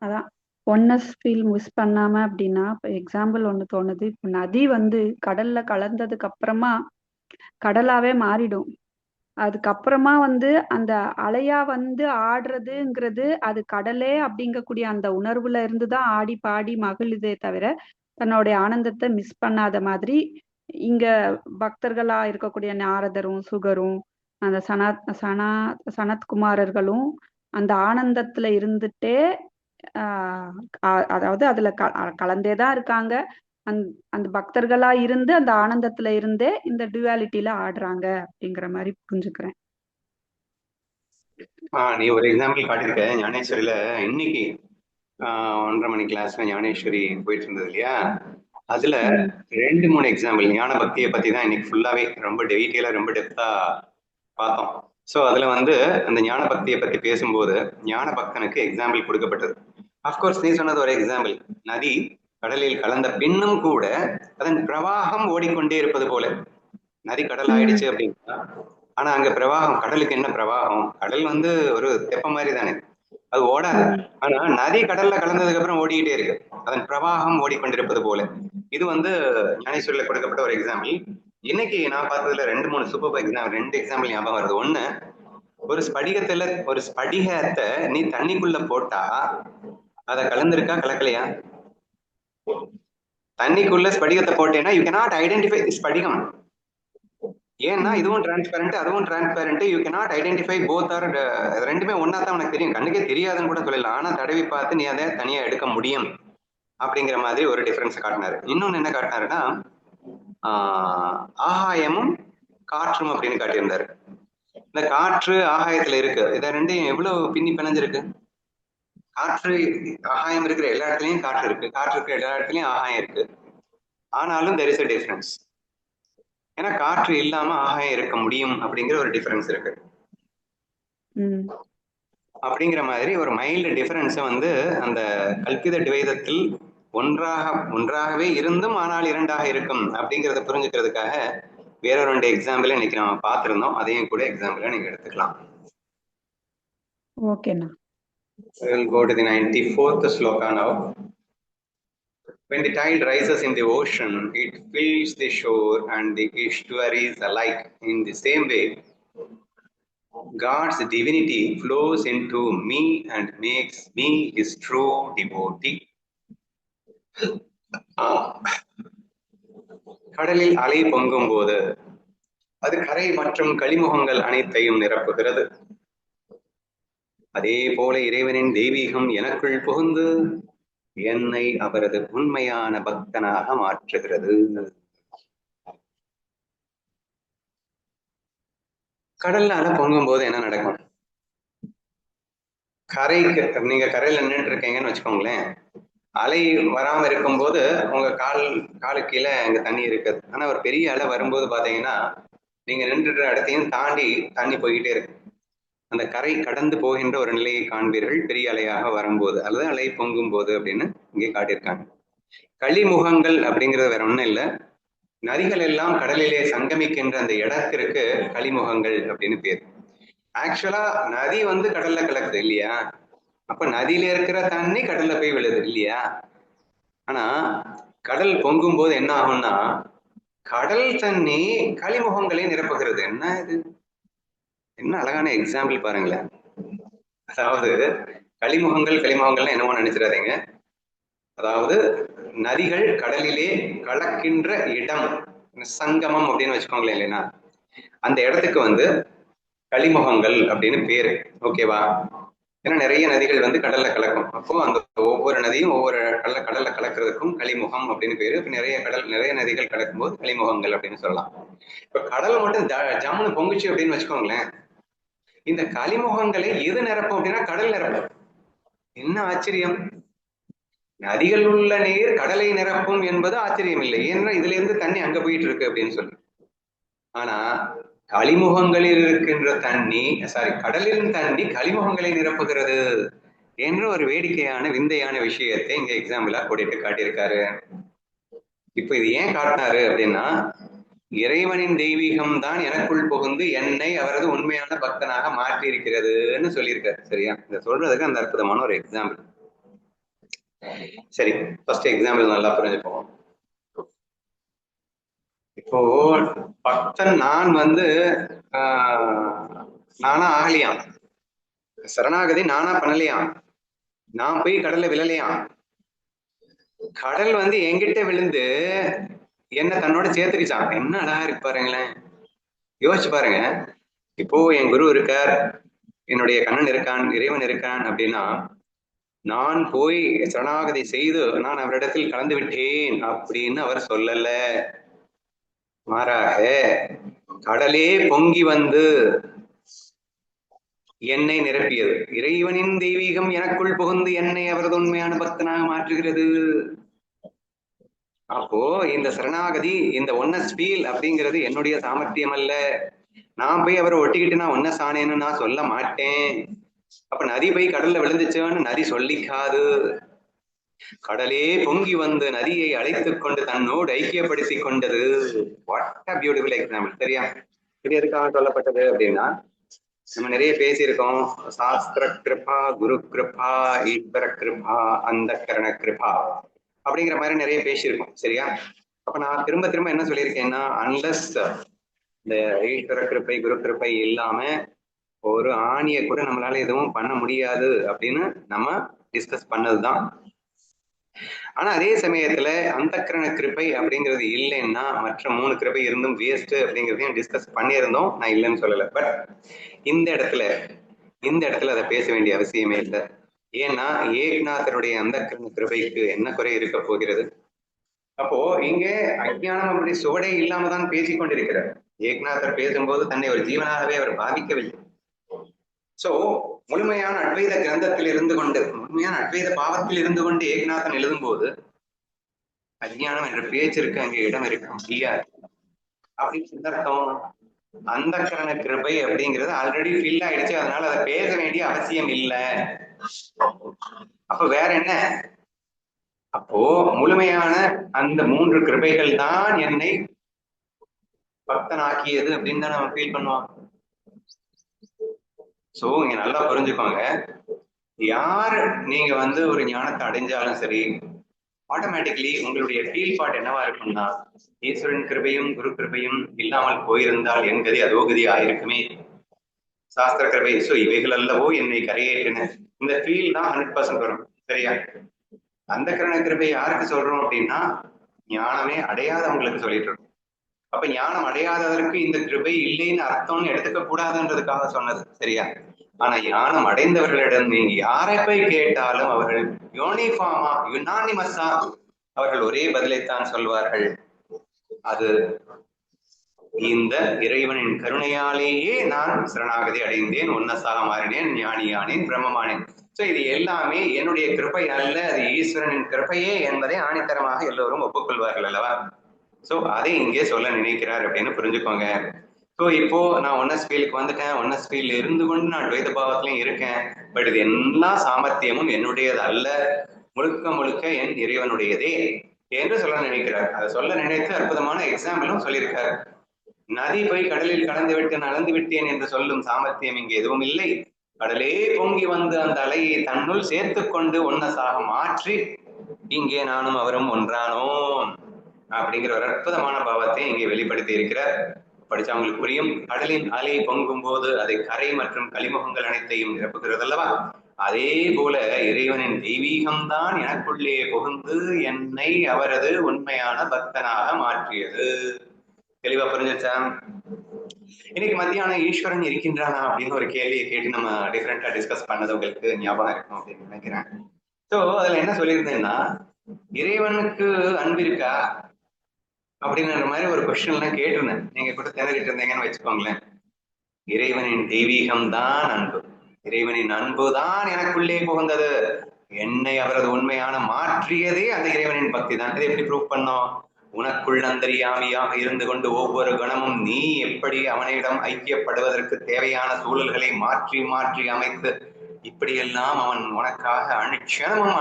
அதான் ஒன்னஸ் ஃபீல் மிஸ் பண்ணாம அப்படின்னா, இப்போ எக்ஸாம்பிள் ஒண்ணு தோணுது. இப்போ நதி கடல்ல கலந்ததுக்கு அப்புறமா கடலாவே மாறிடும். அதுக்கப்புறமா வந்து அந்த அலையா வந்து ஆடுறதுங்கிறது அது கடலே அப்படிங்கக்கூடிய அந்த உணர்வுல இருந்து தான் ஆடி பாடி மகிழுதே தவிர தன்னுடைய ஆனந்தத்தை மிஸ் பண்ணாத மாதிரி இங்க பக்தர்களா இருக்கக்கூடிய நாரதரும் சுகரும் அந்த சனத்குமாரர்களும் அந்த ஆனந்தத்துல இருந்துட்டே அதாவது அதுல கலந்தேதான் இருக்காங்க. அந்த பக்தர்களா இருந்து அந்த ஆனந்தத்துல இருந்தே இந்த டுவாலிட்டியில ஆடுறாங்க அப்படிங்கிற மாதிரி புரிஞ்சுக்கிறேன். நீ ஒரு எக்ஸாம்பிள் காட்டியிருக்க ஞானேஸ்வரியில. இன்னைக்கு 1:30 மணி கிளாஸ்ல ஞானேஸ்வரி போயிட்டு இருந்தது இல்லையா? அதுல 2-3 எக்ஸாம்பிள் ஞான பக்தியை பத்தி தான் இன்னைக்கு ஃபுல்லாவே ரொம்ப டீட்டெயிலா ரொம்ப டெப்தா பார்த்தோம். ஸோ அதுல வந்து அந்த ஞான பக்தியை பத்தி பேசும்போது ஞான பக்தனுக்கு எக்ஸாம்பிள் கொடுக்கப்பட்டது. அப்கோர்ஸ் நீ சொன்னது ஒரு எக்ஸாம்பிள். நதி கடலில் கலந்த பின்னும் கூட அதன் பிரவாகம் ஓடிக்கொண்டே இருப்பது போல. நதி கடல் ஆயிடுச்சு அப்படின்னா, ஆனா அங்க பிரவாகம், கடலுக்கு என்ன பிரவாகம்? கடல் வந்து ஒரு தெப்ப மாதிரி தானே, அது ஓடாது. ஆனா நதி கடல்ல கலந்ததுக்கு அப்புறம் ஓடிக்கிட்டே இருக்கு, அதன் பிரவாகம் ஓடிக்கொண்டிருப்பது போல. இது வந்து ஞானேஸ்வரியில கொடுக்கப்பட்ட ஒரு எக்ஸாம்பிள். இன்னைக்கு நான் பார்த்ததுல 2-3 சூப்பர் எக்ஸாம்பிள், 2 எக்ஸாம்பிள் ஞாபகம் வருது. ஒண்ணு, ஒரு ஸ்படிகத்தை நீ தண்ணிக்குள்ள போட்டா அத கலந்திருக்கா கலக்கலையா? தண்ணிக்குள்ள ஸ்படிகத்தை போட்டேன்னா யூ கேனாட் ஐடென்டிஃபை ஸ்படிகம். ஏன்னா இதுவும் டிரான்ஸ்பேரண்ட் அதுவும் transparent, you cannot identify both are. ரெண்டுமே ஒன்னா தான் உனக்கு தெரியும், கண்ணுக்கே தெரியாதுன்னு கூட சொல்லலாம். ஆனா தடவி பார்த்து நீ அதை தனியா எடுக்க முடியும் அப்படிங்கிற மாதிரி ஒரு டிஃபரன்ஸ் காட்டினாரு. இன்னொன்னு என்ன காட்டினாருன்னா, ஆகாயமும் காற்றும் அப்படின்னு காட்டியிருந்தாரு. இந்த காற்று ஆகாயத்துல இருக்கு, இதை ரெண்டையும் எவ்வளவு பின்னி பிணைஞ்சிருக்கு. காற்று ஆகாயம் இருக்கிற எல்லா இடத்துலயும் காற்று இருக்கு, காற்று இருக்கிற எல்லா இடத்துலயும் ஆகாயம் இருக்கு. ஆனாலும் there is a difference. ஏன்னா காற்று இல்லாம ஆகாயம் இருக்க முடியும் அப்படிங்கிற ஒரு டிஃபரன்ஸ் இருக்கு. அப்படிங்கிற மாதிரி ஒரு மைல்டு டிஃபரன்ஸ வந்து அந்த கல்பித துவைதத்தில் ஒன்றாகவே இருந்தும் ஆனால் இரண்டாக இருக்கும் அப்படிங்கிறத புரிஞ்சுக்கிறதுக்காக வேற 2 எக்ஸாம்பிள் இன்னைக்கு நம்ம பார்த்திருந்தோம். அதையும் கூட எக்ஸாம்பிளா நீங்க எடுத்துக்கலாம். ஓகேண்ணா. We'll go to the 94th sloka now. When the tide rises in the ocean, it fills the shore and the estuaries alike. In the same way, God's divinity flows into me and makes me his true devotee. கடலில் அலை பொங்கும் போது அது கரை மற்றும் கழிமுகங்கள் அனைத்தையும் நிரப்புகிறது. அதே போல இறைவனின் தெய்வீகம் எனக்குள் புகுந்து என்னை அவரது உண்மையான பக்தனாக மாற்றுகிறது. கடல்ல அலை பொங்கும் போது என்ன நடக்கும்? கரைக்கு நீங்க கரையில நின்றுட்டு இருக்கீங்கன்னு வச்சுக்கோங்களேன், அலை வராம இருக்கும்போது உங்க காலு கீழே அங்க தண்ணி இருக்குது. ஆனா ஒரு பெரிய அலை வரும்போது பாத்தீங்கன்னா நீங்க நின்றுற இடத்தையும் தாண்டி தண்ணி போய்கிட்டே இருக்கு. அந்த கரை கடந்து போகின்ற ஒரு நிலையை காண்பீர்கள் பெரிய அலையாக வரும்போது, அல்லது அலை பொங்கும் போது அப்படின்னு இங்கே காட்டியிருக்காங்க. கழிமுகங்கள் அப்படிங்கிறது வேற ஒண்ணும் இல்லை, நதிகள் எல்லாம் கடலிலே சங்கமிக்கின்ற அந்த இடத்திற்கு கழிமுகங்கள் அப்படின்னு பேர். ஆக்சுவலா நதி வந்து கடல்ல கலக்குது இல்லையா, அப்ப நதியில இருக்கிற தண்ணி கடல்ல போய் விழுது இல்லையா. ஆனா கடல் பொங்கும் போது என்ன ஆகும்னா கடல் தண்ணி கழிமுகங்களை நிரப்புகிறது. என்ன இது, என்ன அழகான எக்ஸாம்பிள் பாருங்களேன். அதாவது கழிமுகங்கள்னு என்னமோ நினைச்சிடாதீங்க. அதாவது நதிகள் கடலிலே கலக்கின்ற இடம், சங்கமம் அப்படின்னு வச்சுக்கோங்களேன் இல்லைன்னா, அந்த இடத்துக்கு வந்து கழிமுகங்கள் அப்படின்னு பேரு. ஓகேவா? ஏன்னா நிறைய நதிகள் வந்து கடல்ல கலக்கும். அப்போ அந்த ஒவ்வொரு நதியும் ஒவ்வொரு கடல்ல கலக்கிறதுக்கும் கழிமுகம் அப்படின்னு பேரு. இப்ப நிறைய நதிகள் கலக்கும் போது கழிமுகங்கள் அப்படின்னு சொல்லலாம். இப்ப கடல் மட்டும் ஜம்முன்னு பொங்குச்சு அப்படின்னு வச்சுக்கோங்களேன், இந்த கழிமுகங்களை எது நிரப்பும் அப்படின்னா கடல் நிரப்பும். என்ன ஆச்சரியம்! நதிகள் உள்ள நீர் கடலை நிரப்பும் என்பது ஆச்சரியம் இல்லை, ஏன்னா இதுல இருந்து தண்ணி அங்க போயிட்டு இருக்கு அப்படின்னு சொல்லி. ஆனா கழிமுகங்களில் இருக்கின்ற தண்ணி கடலின் தண்ணி கழிமுகங்களை நிரப்புகிறது என்ற ஒரு வேடிக்கையான விந்தையான விஷயத்தை இங்க எக்ஸாம்பிளா போட்டு காட்டியிருக்காரு. இப்ப இது ஏன் காட்டினாரு அப்படின்னா, இறைவனின் தெய்வீகம் தான் எனக்குள் புகுந்து என்னை அவரது உண்மையான பக்தனாக மாற்றி இருக்கிறதுன்னு சொல்லியிருக்காரு. சரியா? இதை சொல்றதுக்கு அந்த அற்புதமான ஒரு எக்ஸாம்பிள். சரி, ஃபர்ஸ்ட் எக்ஸாம்பிள் நல்லா புரிஞ்சுப்போம். இப்போ பக்தன் நான் நானா ஆகலையாம், சரணாகதி நானா பண்ணலையாம், நான் போய் கடல்ல விழலையாம், கடல் என்கிட்ட விழுந்து என்ன தன்னோட சேர்த்துக்கிச்சான். என்ன அழகா இருக்கு பாருங்களேன், யோசிச்சு பாருங்க. இப்போ என் குரு இருக்கார், என்னுடைய கண்ணன் இருக்கான், இறைவன் இருக்கான் அப்படின்னா, நான் போய் சரணாகதி செய்து நான் அவரிடத்தில் கலந்து விட்டேன் அப்படின்னு அவர் சொல்லல. மாறாக கடலே பொங்கி என்னை நிரப்பியது. இறைவனின் தெய்வீகம் எனக்குள் புகுந்து என்னை அவரது உண்மையான பக்தனாக மாற்றுகிறது. அப்போ இந்த சரணாகதி, இந்த ஒன்னஸ் ஃபீல் அப்படிங்கிறது என்னுடைய சாமர்த்தியம் அல்ல. நான் போய் அவரை ஒட்டிக்கிட்டு நான் ஒன்னஸ் ஆனேன்னு நான் சொல்ல மாட்டேன். அப்ப நதி போய் கடல்ல விழுந்துச்சுன்னு நதி சொல்லிக்காது. கடலே பொங்கி நதியை அழைத்துக் கொண்டு தன்னோடு ஐக்கியப்படுத்தி கொண்டது. What a beautiful example. சரியா? இது எதுக்காக சொல்லப்பட்டது அப்படின்னா, நம்ம நிறைய பேசியிருக்கோம். சாஸ்திர கிருபா, குரு கிருபா, ஈஸ்வர கிருபா, அந்த கரண கிருபா அப்படிங்கிற மாதிரி நிறைய பேசியிருக்கோம். சரியா? அப்ப நான் திரும்ப திரும்ப என்ன சொல்லியிருக்கேன்னா, அன்லஸ் இந்த ஈஸ்வர கிருப்பை, குரு கிருப்பை இல்லாம ஒரு ஆணியை கூட நம்மளால எதுவும் பண்ண முடியாது அப்படின்னு நம்ம டிஸ்கஸ் பண்ணதுதான். ஆனா அதே சமயத்துல அந்த கரண கிருப்பை அப்படிங்கிறது இல்லைன்னா மற்ற 3 கிருப்பை இருந்தும் வேஸ்ட் அப்படிங்கிறதையும் டிஸ்கஸ் பண்ணியிருந்தோம். நான் இல்லைன்னு சொல்லலை. பட் இந்த இடத்துல அதை பேச வேண்டிய அவசியமே இல்லை. ஏன்னா ஏக்நாதருடைய அந்த கரண கிருபைக்கு என்ன குறை இருக்க போகிறது? அப்போ இங்க அஜ்ஞானம் அப்படி சுவடே இல்லாம தான் பேசிக் கொண்டிருக்கிறார். ஏக்நாதர் பேசும்போது தன்னை ஒரு ஜீவனாகவே அவர் பாதிக்கவில்லை. சோ முழுமையான அத்வைத கிரந்தத்தில் இருந்து கொண்டு, முழுமையான அத்வைத பாவத்தில் இருந்து கொண்டு ஏக்நாதன் எழுதும் போது அஜ்ஞானம் என்ற பேச்சிற்கு அங்கே இடம் இருக்க முடியாது. அப்படின்னு அர்த்தம், அந்த கரண கிருபை அப்படிங்கிறது ஆல்ரெடி ஃபில் ஆயிடுச்சு, அதனால அதை பேச வேண்டிய அவசியம் இல்லை. அப்ப வேற என்ன? அப்போ முழுமையான அந்த 3 கிருபைகள் தான் என்னை பக்தனாக்கியது அப்படின்னு தான் நம்ம ஃபீல் பண்ணுவோம். சோ இங்க நல்லா புரிஞ்சுக்கோங்க, யார் நீங்க ஒரு ஞானத்தை அடைஞ்சாலும் சரி, ஆட்டோமேட்டிக்லி உங்களுடைய ஃபீல் பார்ட் என்னவா இருக்கும்னா, ஈஸ்வரன் கிருபையும் குரு கிருபையும் இல்லாமல் போயிருந்தால் என் கதி அதோ கதி ஆயிருக்குமே, சாஸ்திர கிருபை சோ இவைகள் அல்லவோ என்னை கரையேற்றின, இந்த ஃபீல் தான் 100% வரும். சரியா? அந்த கரண கிருபை யாருக்கு சொல்றோம் அப்படின்னா, ஞானமே அடையாதவங்களுக்கு சொல்லிட்டு இருக்கோம். அப்ப ஞானம் அடையாததற்கு இந்த கிருபை இல்லைன்னு அர்த்தம்னு எடுத்துக்க கூடாதுன்றதுக்காக சொன்னது. சரியா? ஆனா ஞானம் அடைந்தவர்களிடம் நீங்க யாரை போய் கேட்டாலும் அவர்கள் யூனிஃபார்மா, யுனானிமஸா அவர்கள் ஒரே பதிலைத்தான் சொல்வார்கள். அது இந்த இறைவனின் கருணையாலேயே நான் சரணாகதி அடைந்தேன், ஒன்னஸாக மாறினேன், ஞானியானேன், பிரம்மமானேன். சோ இது எல்லாமே என்னுடைய கிருபை அல்ல, அது ஈஸ்வரனின் கிருபையே என்பதை ஆணித்தரமாக எல்லோரும் ஒப்புக்கொள்வார்கள் அல்லவா? சோ அதை இங்கே சொல்ல நினைக்கிறார் அப்படின்னு புரிஞ்சுக்கோங்க. ஸோ இப்போ நான் ஒன்னஸ் ஃபீலுக்கு வந்துட்டேன், ஒன்னஸ் ஃபீல்ல இருந்து கொண்டு நான் துவைத பாவத்திலையும் இருக்கேன். பட் இது எல்லா சாமர்த்தியமும் என்னுடையது அல்ல, முழுக்க முழுக்க என் இறைவனுடையதே என்று சொல்ல நினைக்கிறார். அதை சொல்ல நினைத்து அற்புதமான எக்ஸாம்பிளும் சொல்லியிருக்கார். நதி போய் கடலில் கலந்து விட்டு நடந்து விட்டேன் என்று சொல்லும் சாமர்த்தியம் இங்கே எதுவும் இல்லை. கடலே பொங்கி அந்த அலையை தன்னுள் சேர்த்து கொண்டு ஒன்னஸாக மாற்றி இங்கே நானும் அவரும் ஒன்றானோம் அப்படிங்கிற ஒரு அற்புதமான பாவத்தை இங்கே வெளிப்படுத்தி இருக்கிறார். படிச்சவங்களுக்கு புரியும். கடலின் அலை பொங்கும் போது அதை கரை மற்றும் கலிமுகங்கள் அனைத்தையும் நிரப்புகிறது அல்லவா? அதே போல இறைவனின் தெய்வீகம்தான் எனக்குள்ளே புகுந்து என்னை அவரது உண்மையான பக்தனாக மாற்றியது. தெளிவா புரிஞ்சிச்சா? இன்னைக்கு மத்தியானம் ஈஸ்வரன் இருக்கின்றானா அப்படின்னு ஒரு கேள்வியை கேட்டு நம்ம டிஃப்ரெண்டா டிஸ்கஸ் பண்ணது உங்களுக்கு ஞாபகம் இருக்கும் அப்படின்னு நினைக்கிறேன். சோ அதுல என்ன சொல்லியிருந்தேன்னா, இறைவனுக்கு அன்பு இருக்கா அப்படின்ற மாதிரி ஒரு கொஸ்டின் எல்லாம் கேட்டிருந்தேன். நீங்க கூட திணறிட்டு இருந்தீங்கன்னு வச்சுக்கோங்களேன். இறைவனின் தெய்வீகம் தான் அன்பு, இறைவனின் அன்பு தான் எனக்குள்ளே புகுந்தது, என்னை அவரது உண்மையான மாற்றியதே அந்த இறைவனின் பக்தி தான். இதை எப்படி ப்ரூவ் பண்ணோம்? உனக்குள் அந்தரியாமியாக இருந்து கொண்டு ஒவ்வொரு கணமும் நீ எப்படி அவனிடம் ஐக்கியப்படுவதற்கு தேவையான சூழல்களை மாற்றி மாற்றி அமைத்து இப்படியெல்லாம் அவன் உனக்காக அனுட்சணமும்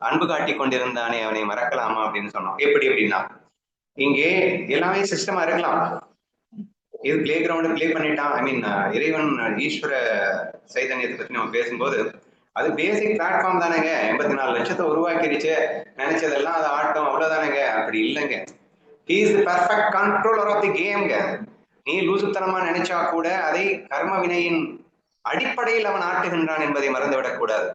அன்பு காட்டி கொண்டிருந்தானே, அவனை மறக்கலாமா அப்படின்னு சொன்னோம். எப்படி அப்படின்னா, இங்கே எல்லாமே சிஸ்டமா இருக்கலாம். இது பிளே கிரவுண்ட் பிளே பண்ணிட்டான். ஐ மீன் இறைவன் ஈஸ்வர சைதன்யத்தை பத்தி நம்ம பேசும்போது அது பேசிக் பிளாட்ஃபார்ம் தானேங்க. 84 லட்சத்தை உருவாக்கிடுச்சு, நினைச்சதெல்லாம் அது ஆட்டம், அவ்வளவுதானேங்க. அப்படி இல்லைங்க. He is the perfect controller of the game. நீ லூசுத்தனமா நினைச்சா கூட அதை கர்ம வினையின் அடிப்படையில் அவன் ஆட்டுகின்றான் என்பதை மறந்துவிடக் கூடாது.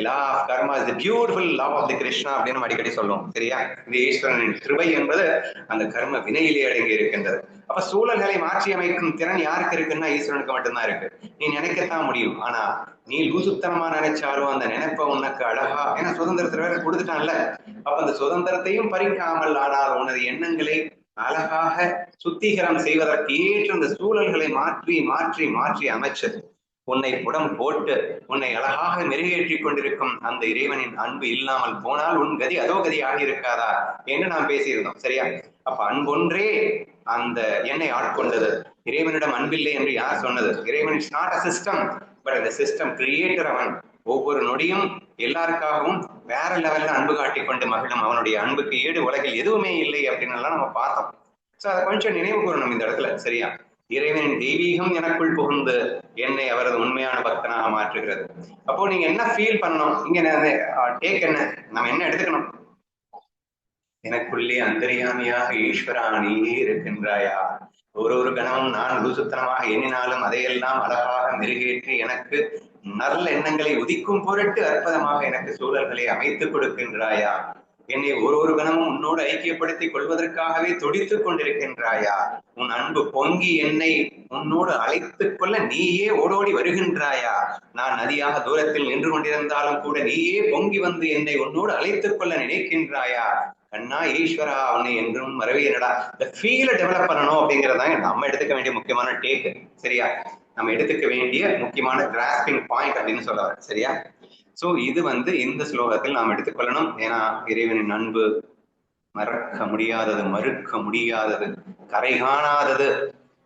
law of karma is the beautiful law of the Krishna அப்படின்னு அடிக்கடி சொல்லுவோம். சரியா? இந்த ஈஸ்வரனின் கிருபை என்பது அந்த கர்ம வினையிலே அடங்கி இருக்கின்றது. அப்ப சூழல்களை மாற்றி அமைக்கும் திறன் யாருக்கு இருக்குன்னா ஈஸ்வரனுக்கு மட்டும்தான் இருக்கு. நீ நினைக்கத்தான் முடியும். ஆனா நீ லூசுத்தனமா நினைச்சாலும் அந்த நினைப்ப உனக்கு அழகா, ஏன்னா சுதந்திரத்தை வேற கொடுத்துட்டான்ல. அப்ப அந்த சுதந்திரத்தையும் பறிக்காமல் ஆனால் உனது எண்ணங்களை அழகாக சுத்திகரம் செய்வதற்கு ஏற்ற அந்த சூழல்களை மாற்றி மாற்றி மாற்றி அமைச்சது. உன்னை புடம் போட்டு உன்னை அழகாக மெருகேற்றிக் கொண்டிருக்கும் அந்த இறைவனின் அன்பு இல்லாமல் போனால் உன் கதி அதோ கதி ஆகியிருக்காதா என்று நாம் பேசியிருந்தோம். சரியா? அப்ப அன்பொன்றே அந்த எண்ணை ஆட்கொண்டது. இறைவனிடம் அன்பில்லை என்று யார் சொன்னது? இறைவன் is not a system, but அந்த சிஸ்டம் கிரியேட்டர் அவன். ஒவ்வொரு நொடியும் எல்லாருக்காகவும் வேற லெவல்ல அன்பு காட்டிக் கொண்டு மகிழும் அவனுடைய அன்புக்கு ஈடு உலகில் எதுவுமே இல்லை அப்படின்னு எல்லாம் நம்ம பார்த்தோம். சோ அதை கொஞ்சம் நினைவு கூறணும் இந்த இடத்துல. சரியா? இறைவனின் தெய்வீகம் எனக்குள் புகுந்து என்னை அவரது உண்மையான பக்தனாக மாற்றுகிறது. அப்போ நீங்க என்ன ஃபீல் பண்ணணும்? இங்க டேக் என்ன, நம்ம என்ன எடுத்துக்கணும்? எனக்குள்ளே அந்தரியாமியாக ஈஸ்வரா நீயே இருக்கின்றாயா. ஒரு கணமும் நான் லூசுத்தனமாக எண்ணினாலும் அதையெல்லாம் அழகாக மெருகேற்றி எனக்கு நல்ல எண்ணங்களை உதிக்கும் பொருட்டு அற்புதமாக எனக்கு சூழல்களை அமைத்துக் கொடுக்கின்றாயா. என்னை ஒரு கணமும் உன்னோடு ஐக்கியப்படுத்திக் கொள்வதற்காகவே துடித்துக் கொண்டிருக்கின்றாயா. உன் அன்பு பொங்கி என்னை உன்னோடு அழைத்துக் கொள்ள நீயே ஓடோடி வருகின்றாயா. நான் நதியாக தூரத்தில் நின்று கொண்டிருந்தாலும் கூட நீயே பொங்கி வந்து என்னை உன்னோடு அழைத்துக் கொள்ள நினைக்கின்றாயா. கண்ணா ஈஸ்வரா உன்னை என்றும் மறவேனடா. இந்த ஃபீலை டெவலப் பண்ணணும் அப்படிங்கிறதான் நம்ம எடுத்துக்க வேண்டிய முக்கியமான டேக். சரியா? நம்ம எடுத்துக்க வேண்டிய முக்கியமான கிராஸ்பிங் பாயிண்ட் அப்படின்னு சொல்றாரு. சரியா? சோ இது இந்த ஸ்லோகத்தில் நாம் எடுத்துக்கொள்ளணும். ஏன்னா இறைவனின் அன்பு மறக்க முடியாதது, மறுக்க முடியாதது, கரை காணாதது.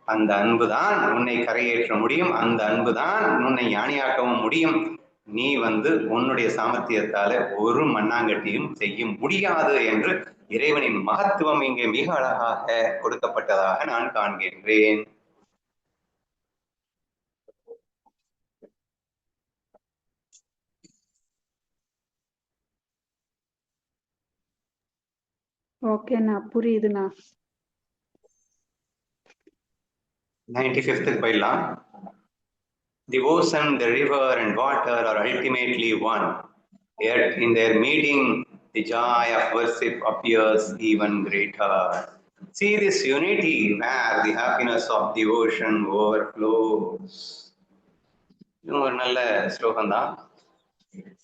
அந்த அன்புதான் உன்னை கரையேற்ற முடியும். அந்த அன்புதான் உன்னை ஞானியாக்கவும் முடியும். நீ உன்னுடைய சாமர்த்தியத்தால ஒரு மண்ணாங்கட்டியும் செய்ய முடியாது என்று இறைவனின் மகத்துவம் இங்கே மிக அழகாக கொடுக்கப்பட்டதாக நான் காண்கின்றேன். ஓகேண்ணா, புரியுதுண்ணா. 95th போயிடலாம். The ocean, the river and water are ultimately one. Yet in their meeting, the joy of worship appears even greater. See this unity where the happiness of the ocean overflows. இது ஒரு நல்ல ஸ்லோகம் தான்.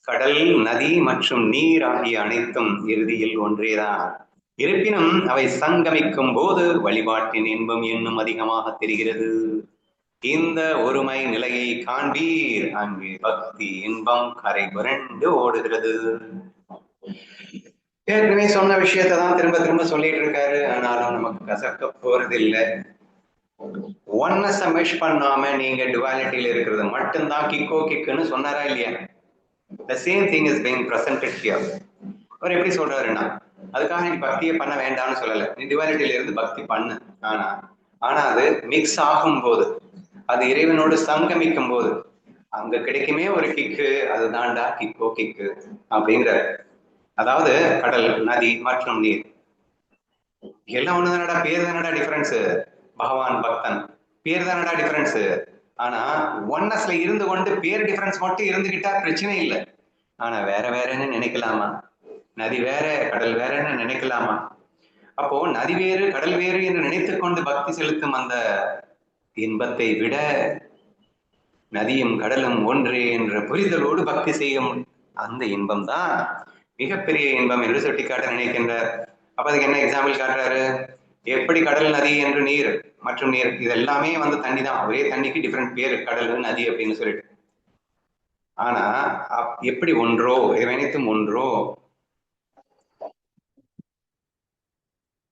கடல், நதி மற்றும் நீர் ஆகிய அனைத்தும் இறுதியில் ஒன்றேதான். இருப்பினும் அவை சங்கமிக்கும் போது வழிபாட்டின் இன்பம் இன்னும் அதிகமாக தெரிகிறது. இந்த ஒருமை நிலையை காண்பீர், அங்கு பக்தி இன்பம் கரை புரண்டு ஓடுகிறது. ஏற்கனவே சொன்ன விஷயத்தை தான் திரும்ப திரும்ப சொல்லிட்டு இருக்காரு. ஆனாலும் நமக்கு கசக்க போறது இல்லை. ஒன்னஸ மெஷ் பண்ணாம நீங்க டுவாலிட்டியில இருக்கிறது மட்டும்தான் கிக்கோ கிக்குன்னு சொன்னாரா இல்லையா? The same thing is being presented here. அவர் எப்படி சொல்றாருன்னா, அதுக்காக நீ பக்தியை பண்ண வேண்டாம்னு சொல்லல. நீ டுவாலிட்டியில இருந்து பக்தி பண்ணு. ஆனா அது மிக்ஸ் ஆகும் போது, அது இறைவனோடு சங்கமிக்கும் போது அங்க கிடைக்குமே ஒரு கிக்கு, அதுதான்டா கிக்கோ கிக்கு அப்படிங்கிற. அதாவது கடல், நதி மற்றும் நீர் எல்லாம் ஒண்ணுதானடா, பேர் தானடா டிஃபரன்ஸ். பகவான் பக்தன் பேர் தானடா டிஃபரன்ஸ். ஆனா ஒன்னஸ்ல இருந்து கொண்டு பேர் டிஃபரன்ஸ் மட்டும் இருந்துகிட்டா பிரச்சனை இல்லை. ஆனா வேற வேறன்னு நினைக்கலாமா? நதி வேற கடல் வேறன்னு நினைக்கலாமா? அப்போ நதி வேறு கடல் வேறு என்று நினைத்துக் கொண்டு பக்தி செலுத்தும் அந்த இன்பத்தை விட நதியும் கடலும் ஒன்றே என்ற புரிதலோடு பக்தி செய்யும் அந்த இன்பம் தான் மிகப்பெரிய இன்பம் என்று சுட்டிக்காட்ட நினைக்கின்றார். அப்ப அதுக்கு என்ன எக்ஸாம்பிள் காட்டுறாரு? எப்படி கடல், நதி என்று நீர் மற்றும் நீர் இது எல்லாமே தண்ணி தான். ஒரே தண்ணிக்கு டிஃப்ரெண்ட் பேரு, கடல், நதி அப்படின்னு சொல்லிட்டு. ஆனா எப்படி ஒன்றோ, அனைத்தும் ஒன்றோ.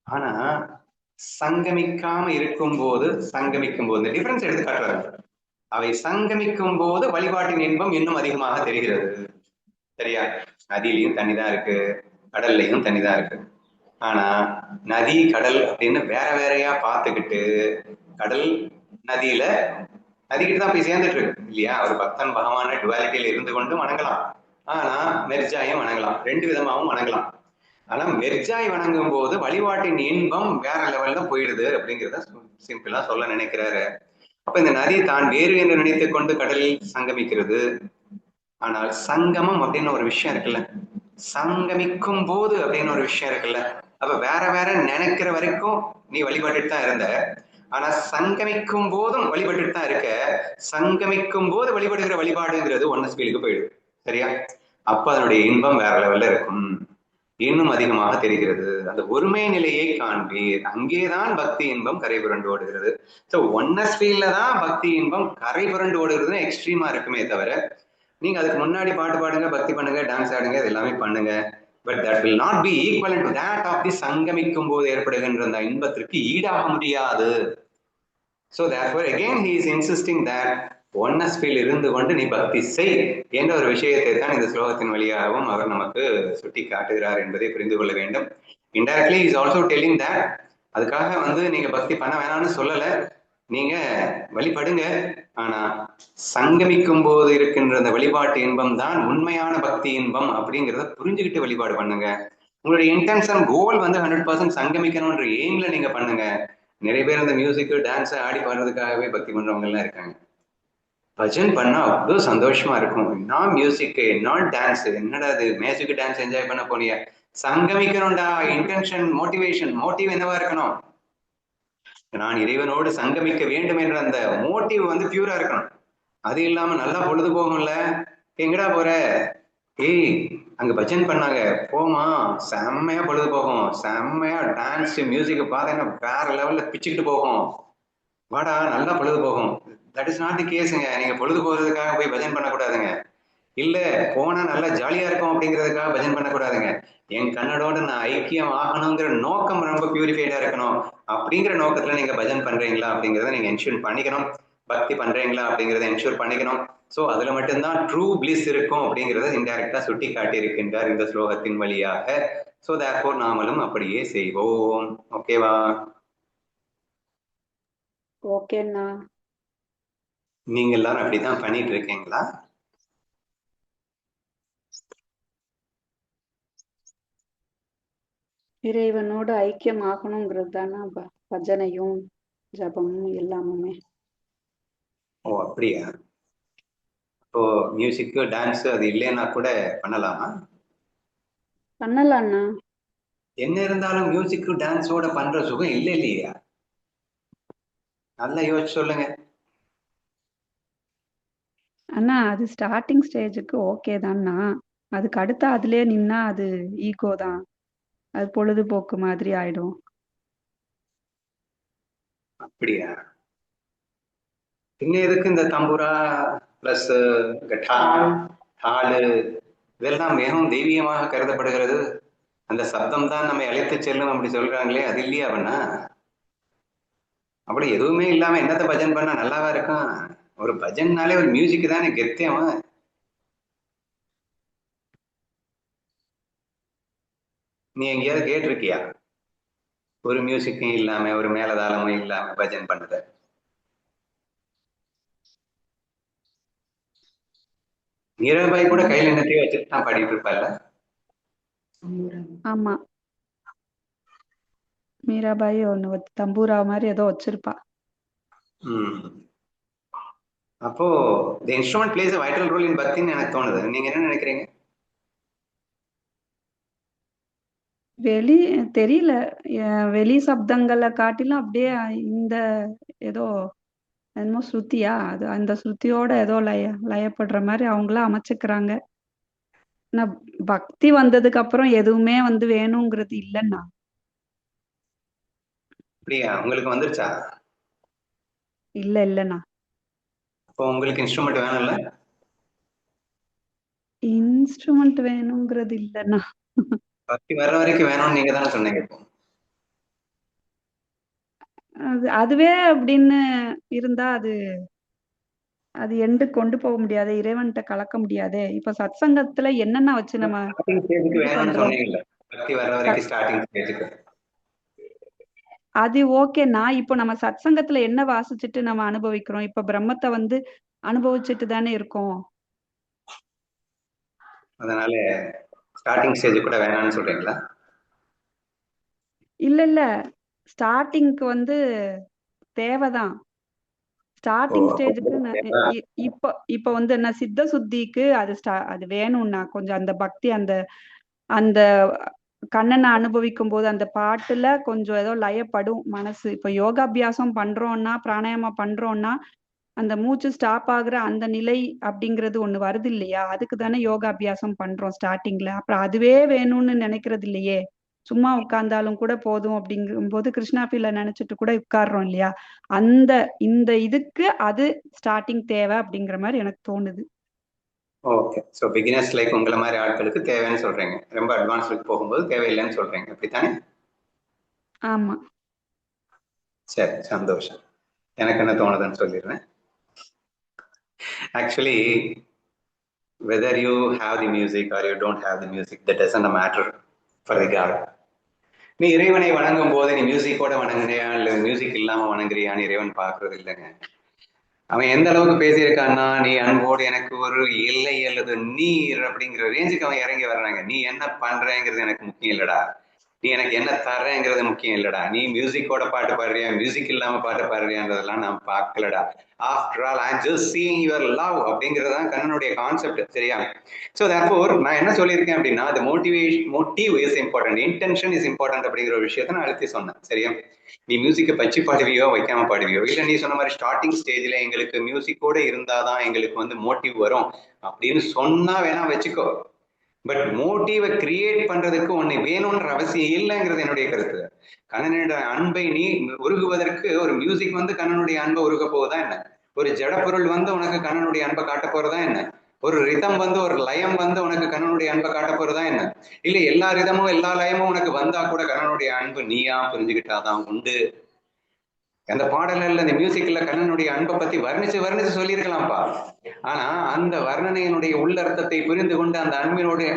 ஆனா சங்கமிக்காம இருக்கும் போது டிஃபரன்ஸ் எடுத்து காட்டுறாரு. அவை சங்கமிக்கும் போது வழிபாட்டின் இன்பம் இன்னும் அதிகமாக தெரிகிறது. சரியா? நதியிலையும் தண்ணிதான் இருக்கு, கடல்லையும் தண்ணிதான் இருக்கு. ஆனா நதி கடல் அப்படின்னு வேற வேறையா பார்த்துக்கிட்டு கடல் நதியில நதிக்கிட்டு தான் போய் சேர்ந்துட்டு இருக்கு இல்லையா? ஒரு பக்தன் பகவான டுவாலிட்டியில இருந்து கொண்டு வணங்கலாம். ஆனா மெர்ஜாயும் வணங்கலாம், ரெண்டு விதமாகவும் வணங்கலாம். ஆனா மெர்ஜாய் வணங்கும் போது வழிபாட்டின் இன்பம் வேற லெவல்ல போயிடுது அப்படிங்கிறத சிம்பிளா சொல்ல நினைக்கிறாரு. அப்ப இந்த நதி தான் வேறு என்று நினைத்துக் கொண்டு கடலில் சங்கமிக்கிறது. ஆனால் சங்கமம் அப்படின்னு ஒரு விஷயம் இருக்குல்ல, சங்கமிக்கும் போது அப்படின்னு ஒரு விஷயம் இருக்குல்ல, அப்ப வேற வேற நினைக்கிற வரைக்கும் நீ வழிபட்டுட்டு தான் இருந்த. ஆனா சங்கமிக்கும் போதும் வழிபட்டுட்டு தான் இருக்க. சங்கமிக்கும் போது வழிபடுகிற வழிபாடுங்கிறது ஒன்னஸ் ஃபீலுக்கு போயிடுது. சரியா? அப்ப அதனுடைய இன்பம் வேற லெவல்ல இருக்கும், இன்னும் அதிகமாக தெரிகிறது. அந்த ஒருமை நிலையை காண்பீர், அங்கேதான் பக்தி இன்பம் கரை புரண்டு ஓடுகிறது. ஸோ ஒன்னஸ் ஃபீல்ல தான் பக்தி இன்பம் கரை புரண்டு ஓடுறதுன்னு எக்ஸ்ட்ரீமா இருக்குமே தவிர, நீங்க அதுக்கு முன்னாடி பாட்டு பாடுங்க, பக்தி பண்ணுங்க, டான்ஸ் ஆடுங்க, இது எல்லாமே பண்ணுங்க, but that will not be equal to that of the சங்கமிக்கும் போது ஏற்படுகின்ற அந்த இன்பத்திற்கு ஈடாக முடியாது. So therefore again he is insisting that oneness feel இருந்து கொண்டு நீ பக்தி செய் என்ற ஒரு விஷயத்தை தான் இந்த ஸ்லோகத்தின் வழியாகவும் அவர் நமக்கு சுட்டி காட்டுகிறார் என்பதை புரிந்து கொள்ள வேண்டும். Indirectly is also telling that அதுக்காக நீங்க பக்தி பண்ண வேணாம்னு சொல்லல, நீங்க வழிபடுங்க, ஆனா சங்கமிக்கும் போது இருக்கின்ற அந்த வழிபாட்டு இன்பம் தான் உண்மையான பக்தி இன்பம் அப்படிங்கிறத புரிஞ்சுக்கிட்டு வழிபாடு பண்ணுங்க. உங்களுடைய இன்டென்ஷன் கோல் 100% சங்கமிக்கணும்ன்ற எய்ம்ல நீங்க பண்ணுங்க. நிறைய பேர் அந்த மியூசிக் டான்ஸ் ஆடி பாடுறதுக்காகவே பக்தி பண்றவங்க எல்லாம் இருக்காங்க. பஜன் பண்ணா அவ்வளவு சந்தோஷமா இருக்கும். என்ன மியூசிக், என்ன டான்ஸ், என்னடா அது மியூசிக் டான்ஸ் என்ஜாய் பண்ண போனிய, சங்கமிக்கணும்டா. இன்டென்ஷன், மோட்டிவ் என்னவா இருக்கணும்? நான் இறைவனோடு சங்கமிக்க வேண்டும் என்ற அந்த மோட்டிவ் பியூரா இருக்கணும். அது இல்லாம நல்லா பொழுது போகும்ல, எங்கடா போற, ஏய் அங்க பஜன் பண்ணாங்க போமா, செம்மையா பொழுது போகும், செம்மையா டான்ஸ் மியூசிக் பார்த்தீங்கன்னா வேற லெவல்ல பிச்சுக்கிட்டு போகும், வாடா நல்லா பொழுது போகும். தட் இஸ் நாட் தி கேஸுங்க. நீங்க பொழுது போகிறதுக்காக போய் பஜன் பண்ணக்கூடாதுங்க. இல்ல போனா நல்லா ஜாலியா இருக்கும் அப்படிங்கிறதுக்காக பஜன் பண்ணக்கூடாதுங்க. என் கண்ணனோட நான் ஐக்கியம் ஆகணுங்கிற நோக்கம் ரொம்ப பியூரிஃபைடா இருக்கணும். அப்படிங்கிற நோக்கத்துல நீங்க பஜன் பண்றீங்களா அப்படிங்கிறத நீங்க என்ஷூர் பண்ணிக்கணும். பக்தி பண்றீங்களா அப்படிங்கிறத என்ஷூர் பண்ணிக்கணும். சோ அதுல மட்டும்தான் ட்ரூ பிளிஸ் இருக்கும் அப்படிங்கிறத இன்டைரக்டா சுட்டி காட்டி இருக்கின்றார் இந்த ஸ்லோகத்தின் வழியாக. சோ தேர்ஃபோர் நாமளும் அப்படியே செய்வோம். ஓகேவா? ஓகேண்ணா. நீங்க எல்லாரும் அப்படிதான் பண்ணிட்டு இருக்கீங்களா? இறைவனோடு ஐக்கியம் ஆகணுங்கிறது தானே பஜனையும் ஜபமும் எல்லாமுமே. ஓ அப்படியா? இப்போ மியூசிக் டான்ஸ் அது இல்லைன்னா கூட பண்ணலாமா? பண்ணலாம்ண்ணா. என்ன இருந்தாலும் மியூசிக் டான்ஸோட பண்ற சுகம் இல்லை இல்லையா? நல்லா யோசிச்சு சொல்லுங்க. அண்ணா அது ஸ்டார்டிங் ஸ்டேஜுக்கு ஓகே தான்ண்ணா. அதுக்கு அடுத்து அதுலயே நின்னா அது ஈகோ தான், அது பொழுதுபோக்கு மாதிரி ஆயிடும். அப்படியா? பின்ன எதுக்கு இந்த தம்புரா பிளஸ் கட்டா தாளு இதெல்லாம் மிகவும் தெய்வீகமாக கருதப்படுகிறது. அந்த சப்தம் தான் நம்மை அழைத்து செல்லும் அப்படி சொல்றாங்களே, அது இல்லையா பண்ணா? அப்படி எதுவுமே இல்லாம என்னத்த பஜன் பண்ணா நல்லாவா இருக்கும்? ஒரு பஜன்னாலே ஒரு மியூசிக் தானே கெத்தியம். நீ எங்கேயாவது கேட்டிருக்கியா ஒரு மியூசிக்கும் இல்லாம ஒரு மேலதாளமும் இல்லாம பஜன் பண்ணத? மீராபாய் கூட கையில என்னத்தையும் வச்சுட்டு தான் பாடிட்டு இருப்பாள்ல. ஆமா, மீராபாய் ஒண்ணு தம்பூரா மாதிரி ஏதோ வச்சிருப்பா. அப்போ the instrument plays a vital role in பக்தின்னு எனக்கு தோணுது. நீங்க என்ன நினைக்கிறீங்க? வெளி தெரியல, வெளி சப்தங்களை காட்டிலும் அப்படியே இந்த ஏதோ என்னமோ ஸ்ருதியா, அது அந்த ஸ்ருதியோட ஏதோ லயப்படுற மாதிரி அவங்கள அமைச்சுக்கிறாங்க. ஆனா பக்தி வந்ததுக்கு அப்புறம் எதுவுமே வேணுங்கிறது இல்லைன்னா. அப்படியா? உங்களுக்கு வந்துருச்சா? இல்லைண்ணா. அப்போ உங்களுக்கு இன்ஸ்ட்ருமெண்ட் வேணும்ல? இன்ஸ்ட்ருமெண்ட் வேணுங்கிறது இல்லைண்ணா. பக்தி வர்ற வரைக்கும் வேணும்னு நீங்க தானே சொன்னீங்க. இப்போ அதுவே அப்படின்னு இருந்தா அது அது எண்டு கொண்டு போக முடியாது, இறைவன்கிட்ட கலக்க முடியாது. இப்ப சத்சங்கத்துல என்னென்ன வச்சு நம்ம ஸ்டார்டிங் ஸ்டேஜுக்கு இது வேணும்னு பண்றோம். சொன்னீங்கல்ல, பக்தி வர்ற வரைக்கும் ஸ்டார்டிங் ஸ்டேஜுக்கு. அது ஓகேண்ணா. இப்போ நம்ம சத்சங்கத்துல என்ன வாசிச்சுட்டு நம்ம அனுபவிக்கிறோம்? இப்ப பிரம்மத்தை அனுபவிச்சுட்டு தானே இருக்கோம். அதனால ஸ்டார்டிங் ஸ்டேஜ் கூட வேணாம்னு சொல்றீங்களா? இல்ல இல்ல, ஸ்டார்டிங்க்கு வந்து தேவைதான். ஓ ஸ்டார்டிங் அப்போ ஸ்டேஜுக்கு இப்போ இப்போ வந்து என்ன சித்த சுத்திக்கு அது வேணும்னா கொஞ்சம் அந்த பக்தி, அந்த அந்த கண்ணனை அனுபவிக்கும் போது அந்த பாட்டுல கொஞ்சம் ஏதோ லயப்படும் மனசு. இப்ப யோகாபியாசம் பண்றோம்னா, பிராணாயாமம் பண்றோம்னா, அந்த மூச்சு ஸ்டாப் ஆகுற அந்த நிலை அப்படிங்கிறது ஒண்ணு வருது இல்லையா? அதுக்கு தானே யோகாபியாசம் பண்றோம் ஸ்டார்டிங்ல. அப்புறம் அதுவே வேணும்னு நினைக்கிறது இல்லையே. சும்மா உட்கார்ந்தாலும் கூட போதும் அப்படிங்கும்போது கிருஷ்ணா ஃபீல நினைச்சிட்டு கூட உட்கார்றோம் இல்லையா? அந்த இந்த இதுக்கு அது ஸ்டார்டிங் தேவை அப்படிங்கிற மாதிரி எனக்கு தோணுது. ஓகே. ஸோ பிகினர்ஸ் லைக் உங்களை மாதிரி ஆட்களுக்கு தேவைன்னு சொல்றீங்க, ரொம்ப அட்வான்ஸ்க்கு போகும்போது தேவையில்லைன்னு சொல்றீங்க, அப்படித்தானே? ஆமா. சரி, சந்தோஷம். எனக்கு என்ன தோணுதுன்னு சொல்லிடுறேன். Actually whether you have the music or you don't have the music, that doesn't matter for the God. நீ இறைவனை வணங்கும் போது நீ மியூசிக்கோட வணங்குறியா இல்ல மியூசிக் இல்லாம வணங்குறியான்னு இறைவன் பார்க்கறது இல்லைங்க. அவன் எந்த அளவுக்கு பேசியிருக்கான்னா, நீ அன்போடு எனக்கு ஒரு எல்லை அல்லது நீர் அப்படிங்கிற ரேஞ்சுக்கு அவன் இறங்கி வர்றாங்க. நீ என்ன பண்றேங்கிறது எனக்கு முக்கியம் இல்லடா, நீ எனக்கு என்ன தர்றேங்கிறது முக்கியம் இல்லடா, நீ மியூசிக்கோட பாட்டு பாடுறியா மியூசிக் இல்லாம பாட்டு பாடுறியான்றதெல்லாம் நான் பார்க்கலடா. After all I just seeing your love அப்படிங்கிறதான் கண்ணனுடைய கான்செப்ட். சரியா? ஸோ தேர்ஃபோர் நான் என்ன சொல்லியிருக்கேன் அப்படின்னா, the motive is important, intention is important அப்படிங்கிற ஒரு விஷயத்த நான் அழுத்தி சொன்னேன். சரியா? நீ மியூசிக்கை வச்சு பாடுவியோ வைக்காம பாடுவியோ, இல்ல நீ சொன்ன மாதிரி ஸ்டார்டிங் ஸ்டேஜ்ல எங்களுக்கு மியூசிக்கோட இருந்தாதான் எங்களுக்கு வந்து மோட்டிவ் வரும் அப்படின்னு சொன்னா வேணா வச்சுக்கோ. பட் மோட்டிவை கிரியேட் பண்றதுக்கு ஒண்ணு வேணும்ன்ற அவசியம் இல்லைங்கிறது என்னுடைய கருத்து. கண்ணனுடைய அன்பை நீ உருகுவதற்கு ஒரு மியூசிக் வந்து கண்ணனுடைய அன்பை உருக போகுதா என்ன? ஒரு ஜடப்பொருள் வந்து உனக்கு கண்ணனுடைய அன்பை காட்ட போறதா என்ன? ஒரு ரிதம் வந்து ஒரு லயம் வந்து உனக்கு கண்ணனுடைய அன்பை காட்ட போறதா என்ன? இல்ல எல்லா ரிதமும் எல்லா லயமும் உனக்கு வந்தா கூட கண்ணனுடைய அன்பு நீயா புரிஞ்சுக்கிட்டாதான் உண்டு. அந்த பாடல்கள்ல அந்த மியூசிக்ல கண்ணனுடைய அன்பை பத்தி வர்ணிச்சு சொல்லியிருக்கலாம்ப்பா. ஆனா அந்த வர்ணனையினுடைய உள்ளர்த்தத்தை புரிந்து கொண்டு அந்த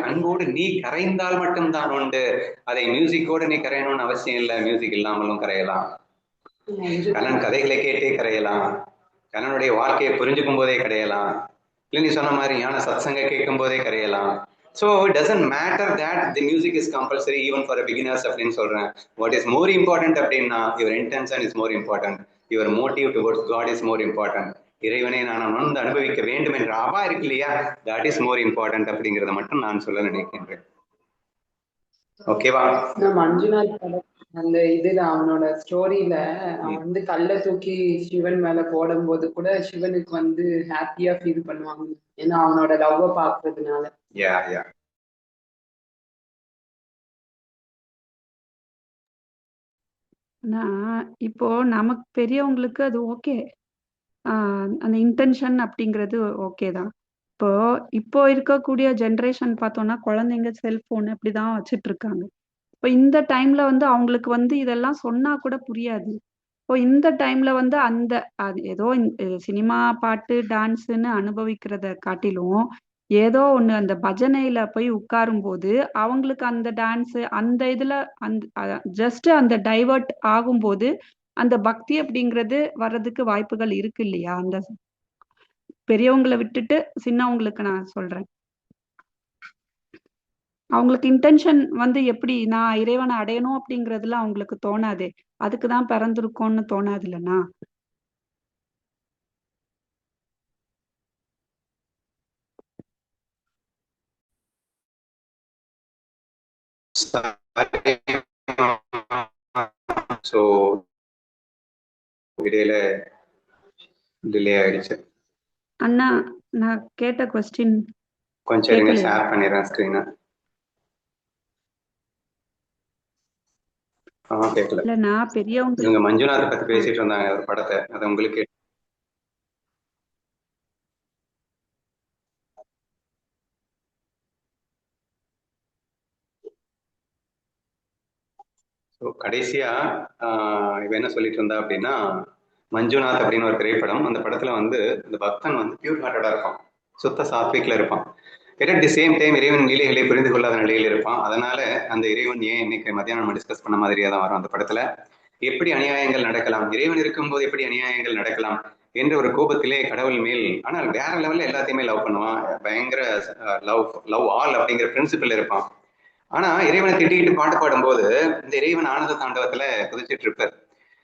அன்போடு நீ கரைந்தால் மட்டும்தான் உண்டு. அதை மியூசிக்கோடு நீ கரையணும்னு அவசியம் இல்லை. மியூசிக் இல்லாமலும் கரையலாம். கண்ணன் கதைகளை கேட்டே கரையலாம். கண்ணனுடைய வாழ்க்கையை புரிஞ்சுக்கும் போதே கரையலாம். இல்லை நீ சொன்ன மாதிரி ஞான சத்சங்க கேட்கும் போதே கரையலாம். So it doesn't matter that the music is compulsory even for a beginners அப்படின்னு சொல்றேன். What is more important அப்படின்னா your intention is more important, your motive towards God is more important. இறைவனை நான் வந்து அனுபவிக்க வேண்டும் என்ற அவா இருக்கு இல்லையா, that is more important அப்படிங்கிறத மட்டும் நான் சொல்ல நினைக்கின்றேன். ஓகேவா? மஞ்சுநாத் அந்த இதுல அவனோட ஸ்டோரியில அவன் வந்து கல்லை தூக்கி சிவன் மேல போடும் போது கூட சிவனுக்கு வந்து ஹாப்பியா ஃபீல் பண்ணுவாங்க, ஏன்னா அவனோட லவ்வ பாக்குறதுனால. இப்போ நமக்கு பெரியவங்களுக்கு அது ஓகே, அந்த இன்டென்ஷன் அப்படிங்கிறது ஓகே தான். இப்போ இருக்கக்கூடிய ஜென்ரேஷன் பார்த்தோம்னா குழந்தைங்க செல்போன் இப்படிதான் வச்சுட்டு இருக்காங்க. இப்போ இந்த டைம்ல வந்து அவங்களுக்கு வந்து இதெல்லாம் சொன்னா கூட புரியாது. இப்போ இந்த டைம்ல வந்து அது ஏதோ சினிமா பாட்டு டான்ஸ்ன்னு அனுபவிக்கிறத காட்டிலும் ஏதோ ஒண்ணு அந்த பஜனையில போய் உட்காரும் போது அவங்களுக்கு அந்த டான்ஸ் அந்த இதுல அந்த ஜஸ்ட் அந்த டைவர்ட் ஆகும்போது அந்த பக்தி அப்படிங்கிறது வர்றதுக்கு வாய்ப்புகள் இருக்கு இல்லையா? அந்த பெரியவங்களை விட்டுட்டு சின்னவங்களுக்கு நான் சொல்றேன். அவங்களுக்கு இன்டென்ஷன் வந்து எப்படி நான் இறைவனை அடையணும் அப்படிங்கறதுல அவங்களுக்கு தோணாதே, அதுக்குதான் பிறந்திருக்கோம்னு தோணாது இல்லைன்னா. ஸோ இடையில டிலே ஆயிடுச்சு. அண்ணா நான் கேட்ட கொஸ்டின் கொஞ்சம் இருங்க, ஷேர் பண்ணிடுறேன் ஸ்கிரீனை. கேட்கல. இல்லண்ணா பெரியவங்க இவங்க மஞ்சுநாத் பத்தி பேசிட்டு இருந்தாங்க ஒரு படத்தை, அது உங்களுக்கு கடைசியா இவ என்ன சொல்லிட்டு இருந்தா அப்படின்னா, மஞ்சுநாத் அப்படின்னு ஒரு திரைப்படம். அந்த படத்துல வந்து இந்த பக்தன் வந்து பியூர் ஹார்ட்டடா இருப்பான், சுத்த சாத்விக்ல இருப்பான். அட் தி சேம் டைம் இறைவன் லீலைகளை புரிந்து கொள்ளாத நிலையில் இருப்பான். அதனால அந்த இறைவன் ஏன் இன்னைக்கு மத்தியானம் நம்ம டிஸ்கஸ் பண்ண மாதிரியா தான் வரும் அந்த படத்துல. எப்படி அநியாயங்கள் நடக்கலாம், இறைவன் இருக்கும்போது எப்படி அநியாயங்கள் நடக்கலாம் என்ற ஒரு கோபத்திலே கடவுள் மேல், ஆனால் வேற லெவல்ல எல்லாத்தையுமே லவ் பண்ணுவான். பயங்கர லவ் ஆல் அப்படிங்கிற பிரின்சிபல் இருப்பான். ஆனா இறைவனை திட்டிக்கிட்டு பாட்டு பாடும்போது இந்த இறைவன் ஆனந்த தாண்டவத்துல குதிச்சிட்டு இருப்பார்.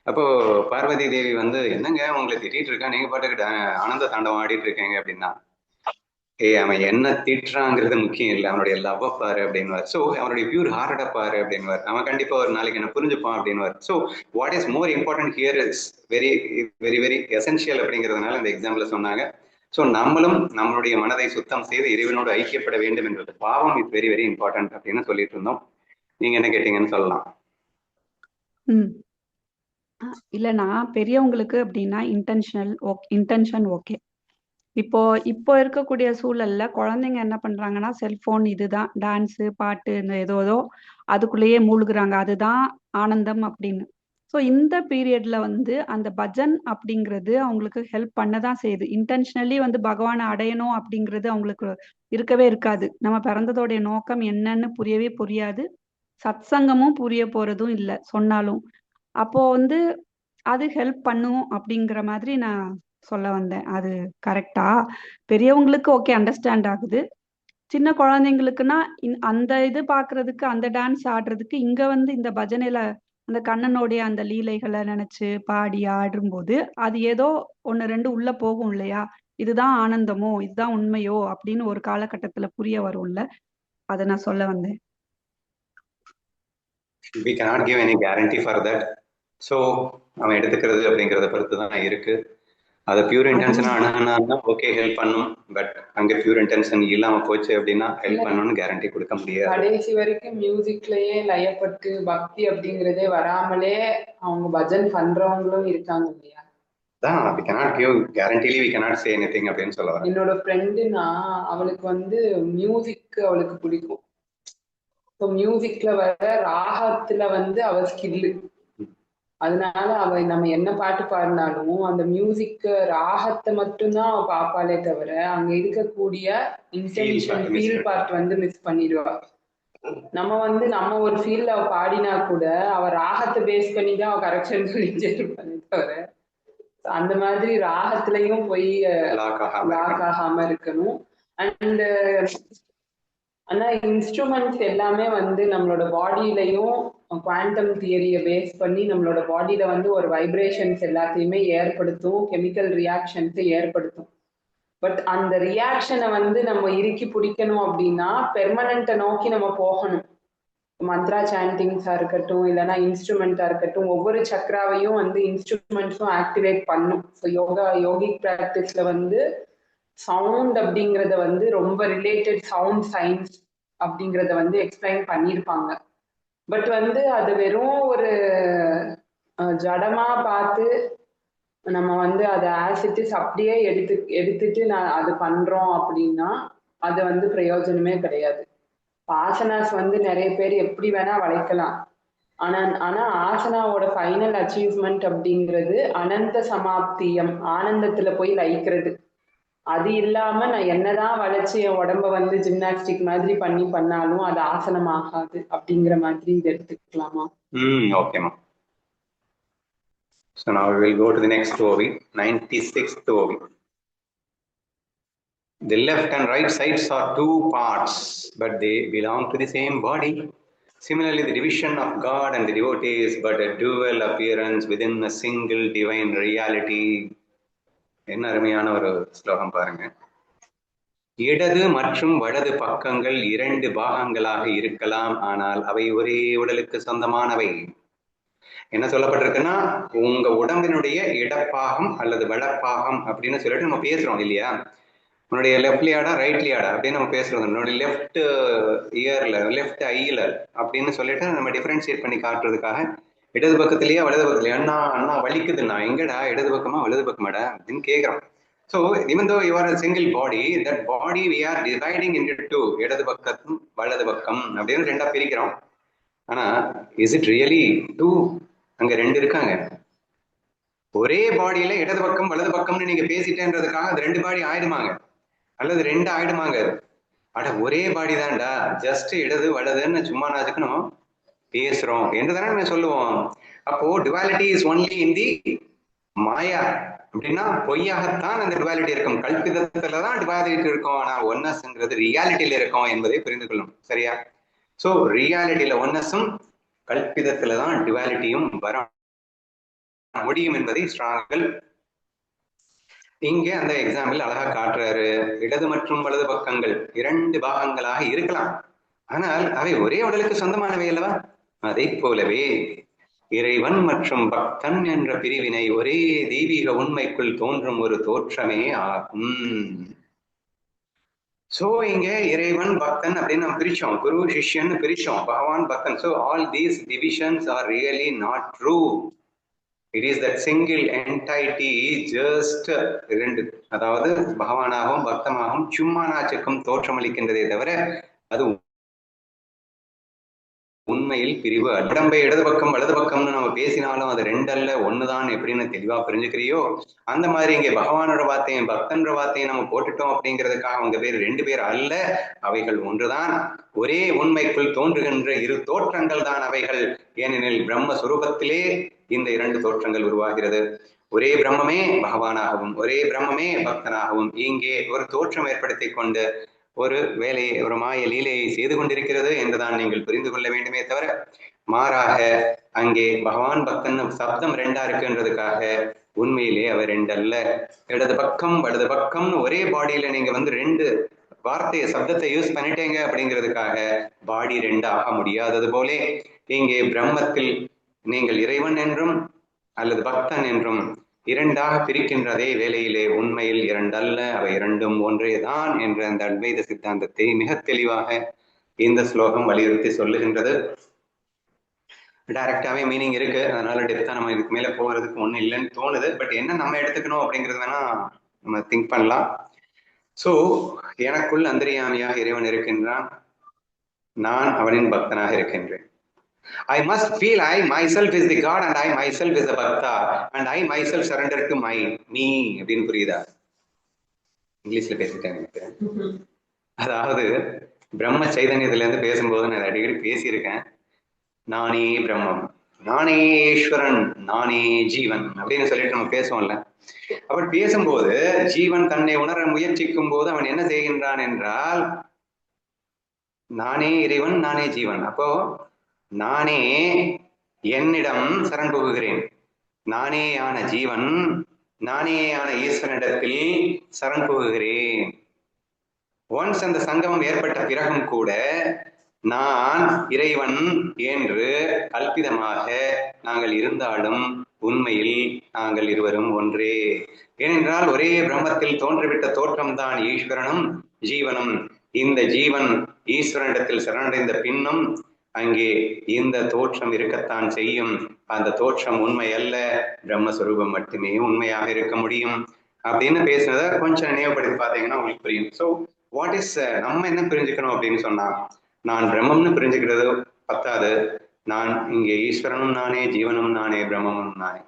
அப்போ பார்வதி தேவி வந்து, என்னங்க உங்களை திட்டிட்டு இருக்கா, நீங்க பாட்டுக்கிட்ட ஆனந்த தாண்டவம் ஆடிட்டு இருக்கீங்க அப்படின்னா, அவன் என்ன திட்டுறாங்கிறது முக்கியம் இல்லை, அவனுடைய லவ் பாரு அப்படின்வார். ஸோ அவனுடைய பியூர் ஹார்ட்டை பாரு அப்படின்வார். அவன் கண்டிப்பா ஒரு நாளைக்கு என்ன புரிஞ்சுப்பான் அப்படின்வார். So what is more important here is very very very essential அப்படிங்கிறதுனால இந்த எக்ஸாம்பிள் சொன்னாங்க. ஸோ நம்மளும் நம்மளுடைய மனதை சுத்தம் செய்து இறைவனோடு ஐக்கியப்பட வேண்டும் என்பது பாவம் இஸ் வெரி வெரி இம்பார்ட்டன்ட் அப்படின்னு சொல்லிட்டு இருந்தோம். நீங்க என்ன கேட்டீங்கன்னு சொல்லலாம். இல்லைன்னா பெரியவங்களுக்கு அப்படின்னா இன்டென்ஷன் ஓகே. இப்போ இருக்கக்கூடிய சூழல்ல குழந்தைங்க என்ன பண்றாங்கன்னா, செல்போன் இதுதான், டான்ஸு பாட்டு இந்த ஏதோ அதுக்குள்ளேயே மூழ்குறாங்க, அதுதான் ஆனந்தம் அப்படின்னு. ஸோ இந்த பீரியட்ல வந்து அந்த பஜன் அப்படிங்கிறது அவங்களுக்கு ஹெல்ப் பண்ணதான் செய்யுது. இன்டென்ஷனலி வந்து பகவானை அடையணும் அப்படிங்கிறது அவங்களுக்கு இருக்கவே இருக்காது. நம்ம பிறந்ததோடைய நோக்கம் என்னன்னு புரியவே புரியாது, சத்சங்கமும் புரிய போறதும் இல்லை சொன்னாலும். அப்போ வந்து அது ஹெல்ப் பண்ணும் அப்படிங்கிற மாதிரி நான் சொல்ல வந்தேன். அது கரெக்டா? பெரியவங்களுக்கு ஓகே, அண்டர்ஸ்டாண்ட் ஆகுது. சின்ன குழந்தைங்களுக்குன்னா அந்த இது பாக்குறதுக்கு, அந்த டான்ஸ் ஆடுறதுக்கு இங்க வந்து இந்த பஜனையில அந்த கண்ணனுடைய அந்த லீலைகளை நினைச்சு பாடி ஆடும்போது அது ஏதோ 1-2 உள்ள போகும் இல்லையா? இதுதான் ஆனந்தமோ, இதுதான் உண்மையோ அப்படின்னு ஒரு காலகட்டத்துல புரிய வரும்ல. அதை நான் சொல்ல வந்தேன். We cannot give any guarantee for that. So அவன் எடுத்துக்கிறது அப்படிங்கிறத பொறுத்து தான் இருக்கு. அதை பியூர் இன்டென்ஷனா அணுகுனா ஓகே ஹெல்ப் பண்ணும். பட் அங்க பியூர் இன்டென்ஷன் இல்லாம போச்சு அப்படின்னா ஹெல்ப் பண்ணணும்னு கேரண்டி கொடுக்க முடியாது. கடைசி வரைக்கும் மியூசிக்லயே லயப்பட்டு பக்தி அப்படிங்கிறதே வராமலே அவங்க பஜன் பண்றவங்களும் இருக்காங்க இல்லையா? தான் we cannot give guarantee, we cannot say anything அப்படின்னு சொல்ல வரேன். என்னோட ஃப்ரெண்டுனா அவளுக்கு வந்து மியூசிக் அவளுக்கு பிடிக்கும். இப்போ மியூசிக்ல வர ராகத்துல வந்து அவ ஸ்கில்லு. அதனால அவ நம்ம என்ன பாட்டு பாடினாலும் அந்த மியூசிக் ராகத்தை மட்டும்தான் அவ பாப்பாளே தவிர அங்க இருக்கக்கூடிய இன்டென்ஷன் ஃபீல் பார்ட் வந்து மிஸ் பண்ணிடுவா. நம்ம வந்து நம்ம ஒரு ஃபீல்ல அவ பாடினா கூட அவ ராகத்தை பேஸ் பண்ணி தான் அவ கரெக்ஷன் சொல்லிட்டே இருப்பாங்க தவிர அந்த மாதிரி ராகத்திலையும் போய் லாக் ஆகாம இருக்கணும். அண்ட் ஆனா இன்ஸ்ட்ருமெண்ட்ஸ் எல்லாமே வந்து நம்மளோட பாடியிலையும் குவாண்டம் தியரியை பேஸ் பண்ணி நம்மளோட பாடியில வந்து ஒரு வைப்ரேஷன்ஸ் எல்லாத்தையுமே ஏற்படுத்தும், கெமிக்கல் ரியாக்ஷன்ஸை ஏற்படுத்தும். பட் அந்த ரியாக்ஷனை வந்து நம்ம இறுக்கி பிடிக்கணும் அப்படின்னா பெர்மனண்ட்டை நோக்கி நம்ம போகணும். மந்த்ரா சாண்டிங்ஸா இருக்கட்டும், இல்லைன்னா இன்ஸ்ட்ருமெண்டா இருக்கட்டும், ஒவ்வொரு சக்ராவையும் வந்து இன்ஸ்ட்ருமெண்ட்ஸும் ஆக்டிவேட் பண்ணும். ஸோ யோகிக் ப்ராக்டிஸ்ல வந்து சவுண்ட் அப்படிங்கிறத வந்து ரொம்ப ரிலேட்டட் சவுண்ட் சயின்ஸ் அப்படிங்கிறத வந்து எக்ஸ்பிளைன் பண்ணியிருப்பாங்க. பட் வந்து அது வெறும் ஒரு ஜடமா பார்த்து நம்ம வந்து அதை ஆசிட்டிஸ் அப்படியே எடுத்துட்டு நான் அது பண்றோம் அப்படின்னா அது வந்து பிரயோஜனமே கிடையாது. ஆசனாஸ் வந்து நிறைய பேர் எப்படி வேணா வளைக்கலாம். ஆனா ஆசனாவோட ஃபைனல் அச்சீவ்மெண்ட் அப்படிங்கிறது அனந்த சமாப்தியம், ஆனந்தத்துல போய் லயிக்கிறது. அது இல்லாம நான் என்னதான் வளைச்சு என் உடம்ப வந்து ஜிம்னாஸ்டிக் மாதிரி பண்ணாலும் அது ஆசனம் ஆகாது அப்படிங்கிற மாதிரி இதை எடுத்துக்கலாமா? ஓகேமா. So now we will go to the next OV, 96th OV. The left and right sides are two parts, but they belong to the same body. Similarly, the division of God and the devotee is but a dual appearance within a single divine reality. என்ன அருமையான ஒரு ஸ்லோகம் பாருங்க. இடது மற்றும் வலது பக்கங்கள் 2 பாகங்களாக இருக்கலாம், ஆனால் அவை ஒரே உடலுக்கு சொந்தமானவை. என்ன சொல்லப்பட்டிருக்குன்னா, உங்க உடம்பினுடைய இடப்பாகம் அல்லது வலப்பாகம் அப்படின்னு சொல்லிட்டு நம்ம பேசுறோம் இல்லையா? உன்னுடைய லெஃப்ட்லியாடா ரைட்லியாடா அப்படின்னு நம்ம பேசுறோம். என்னுடைய லெஃப்ட் இயர்ல லெஃப்ட் ஐல அப்படின்னு சொல்லிட்டு நம்ம டிஃபரன்ஷியேட் பண்ணி காட்டுறதுக்காக இடது பக்கத்திலேயே வலது பக்கத்துலயா, அண்ணா வலிக்குதுண்ணா, எங்கடா இடது பக்கமா வலது பக்கமாடா அப்படின்னு கேட்கிறோம். So even though you are a single body, that body we are dividing into two, இடது பக்கம் வலது பக்கம் அப்படின்னு 2ஆ பிரிக்கிறோம். ஆனா is it really two? அங்க 2 இருக்காங்க. ஒரே பாடியில இடது பக்கம் வலது பக்கம்னு நீங்க பேசிட்டேன்றதுக்காக அது 2 பாடி ஆயிடுமாங்க அல்லது 2 ஆயிடுமாங்க? அட ஒரே பாடி தான்டா, ஜஸ்ட் இடது வலதுன்னு சும்மா நாச்சுக்கணும் பேசுறோம் என்று தானே நம்ம சொல்லுவோம். அப்போ duality is only in the மாயா அப்படின்னா பொய்யாகத்தான் அந்த டுவாலிட்டி இருக்கும், கல்பிதத்துலதான் டுவாலிட்டி இருக்கும். ஆனா ஒன்னஸ்ங்கிறது ரியாலிட்டியில இருக்கும் என்பதை புரிந்து கொள்ளணும். சரியா? ஸோ ரியாலிட்டியில ஒன்னஸும் கல்பிதத்துலதான் டுவாலிட்டியும் வர முடியும் என்பதை ஸ்ட்ராங்கல் இங்கே அந்த எக்ஸாம்பிள் அழகா காட்டுறாரு. இடது மற்றும் வலது பக்கங்கள் இரண்டு பாகங்களாக இருக்கலாம், ஆனால் அவை ஒரே உடலுக்கு சொந்தமானவை அல்லவா? அதை போலவே இறைவன் மற்றும் பக்தன் என்ற பிரிவினை ஒரே தெய்வீக உண்மைக்குள் தோன்றும் ஒரு தோற்றமே ஆகும். சோ இங்க இறைவன் பக்தன் அப்படின்னு நம்ம பிரிச்சோம், குரு சிஷ்யன் பிரிச்சோம், பகவான் பக்தன். So all these divisions are really not true. It is that single entity, just இரண்டு, அதாவது பகவானாகவும் பக்தமாகவும் சும்மா நாச்சுக்கும் தோற்றமளிக்கின்றதே தவிர அது உண்மையில் பிரிவு. உடம்பை இடது பக்கம் வலது பக்கம்னு நம்ம பேசினாலும் அது ரெண்டல்ல ஒண்ணுதான் எப்படின்னு தெளிவா புரிஞ்சுக்கிறியோ, அந்த மாதிரி இங்கே பகவானோட வார்த்தையும் பக்தன்ற வார்த்தையும் நம்ம போட்டுட்டோம் அப்படிங்கிறதுக்காக அவங்க பேர் ரெண்டு பேர் அல்ல, அவைகள் ஒன்றுதான். ஒரே உண்மைக்குள் தோன்றுகின்ற இரு தோற்றங்கள் தான் அவைகள். ஏனெனில் பிரம்மஸ்வரூபத்திலே இந்த இரண்டு தோற்றங்கள் உருவாகிறது. ஒரே பிரம்மமே பகவானாகவும் ஒரே பிரம்மமே பக்தனாகவும் இங்கே ஒரு தோற்றம் ஏற்படுத்தி கொண்டு ஒரு வேலையை, ஒரு மாய லீலையை செய்து கொண்டிருக்கிறது என்றுதான் நீங்கள் புரிந்து கொள்ள வேண்டுமே தவிர, மாறாக அங்கே பகவான் பக்தன் சப்தம் ரெண்டா இருக்குன்றதுக்காக உண்மையிலே அவர் ரெண்டு அல்ல. இடது பக்கம் வலது பக்கம்னு ஒரே பாடியில நீங்க ரெண்டு வார்த்தையை சப்தத்தை யூஸ் பண்ணிட்டேங்க அப்படிங்கிறதுக்காக பாடி ரெண்டு ஆக முடியாதது போலே, இங்கே பிரம்மத்தில் நீங்கள் இறைவன் என்றும் அல்லது பக்தன் என்றும் இரண்டாக பிரிக்கின்ற அதே வேளையிலே உண்மையில் இரண்டல்ல, அவை இரண்டும் ஒன்றேதான் என்ற அந்த அத்வைத சித்தாந்தத்தை மிக தெளிவாக இந்த ஸ்லோகம் வலியுறுத்தி சொல்லுகின்றது. டைரக்டாவே மீனிங் இருக்கு, அதனால டெப்தா நம்ம இதுக்கு மேல போகிறதுக்கு ஒண்ணும் இல்லைன்னு தோணுது. பட் என்ன நம்ம எடுத்துக்கணும் அப்படிங்கிறது வேணா நம்ம திங்க் பண்ணலாம். சோ எனக்குள் அந்தரியாமியாக இறைவன் இருக்கின்றான், நான் அவனின் பக்தனாக இருக்கின்றேன். I must feel I myself is the God and I myself is the Bhakta and I myself surrender to me அப்படின்னு புரியுதா? இங்கிலீஷ்ல பேசிட்டேன். அதாவது பிரம்ம சைதன்யத்துல இருந்து பேசும்போது நான் அடிக்கடி பேசியிருக்கேன், நானே பிரம்மம், நானே ஈஸ்வரன், நானே ஜீவன் அப்படின்னு சொல்லிட்டு நம்ம பேசுவோம்ல. அப்படி பேசும்போது ஜீவன் தன்னை உணர முயற்சிக்கும் போது அவன் என்ன செய்கின்றான் என்றால், நானே இறைவன் நானே ஜீவன். அப்போ நானே என்னிடம் சரண் புகுகிறேன், நானே ஆன ஜீவன் நானே ஆன ஈஸ்வரனிடத்தில் சரண் புகுகிறேன். ஒன்ஸ் அந்த சங்கமம் ஏற்பட்ட பிறகும் கூட நான் இறைவன் என்று கல்பிதமாக நாங்கள் இருந்தாலும் உண்மையில் நாங்கள் இருவரும் ஒன்றே. ஏனென்றால் ஒரே பிரம்மத்தில் தோன்றிவிட்ட தோற்றம்தான் ஈஸ்வரனும் ஜீவனும். இந்த ஜீவன் ஈஸ்வரனிடத்தில் சரணடைந்த பின்னும் அங்கே இந்த தோற்றம் இருக்கத்தான் செய்யும். அந்த தோற்றம் உண்மை அல்ல, பிரம்மஸ்வரூபம் மட்டுமே உண்மையாக இருக்க முடியும் அப்படின்னு பேசுனதை கொஞ்சம் நினைவுபடுத்தி பார்த்தீங்கன்னா உங்களுக்கு புரியும். ஸோ வாட் இஸ் நம்ம என்ன புரிஞ்சுக்கணும் அப்படின்னு சொன்னா, நான் பிரம்மம்னு புரிஞ்சுக்கிறது பத்தாது, நான் இங்கே ஈஸ்வரனும் நானே, ஜீவனும் நானே, பிரம்மமும் நானே.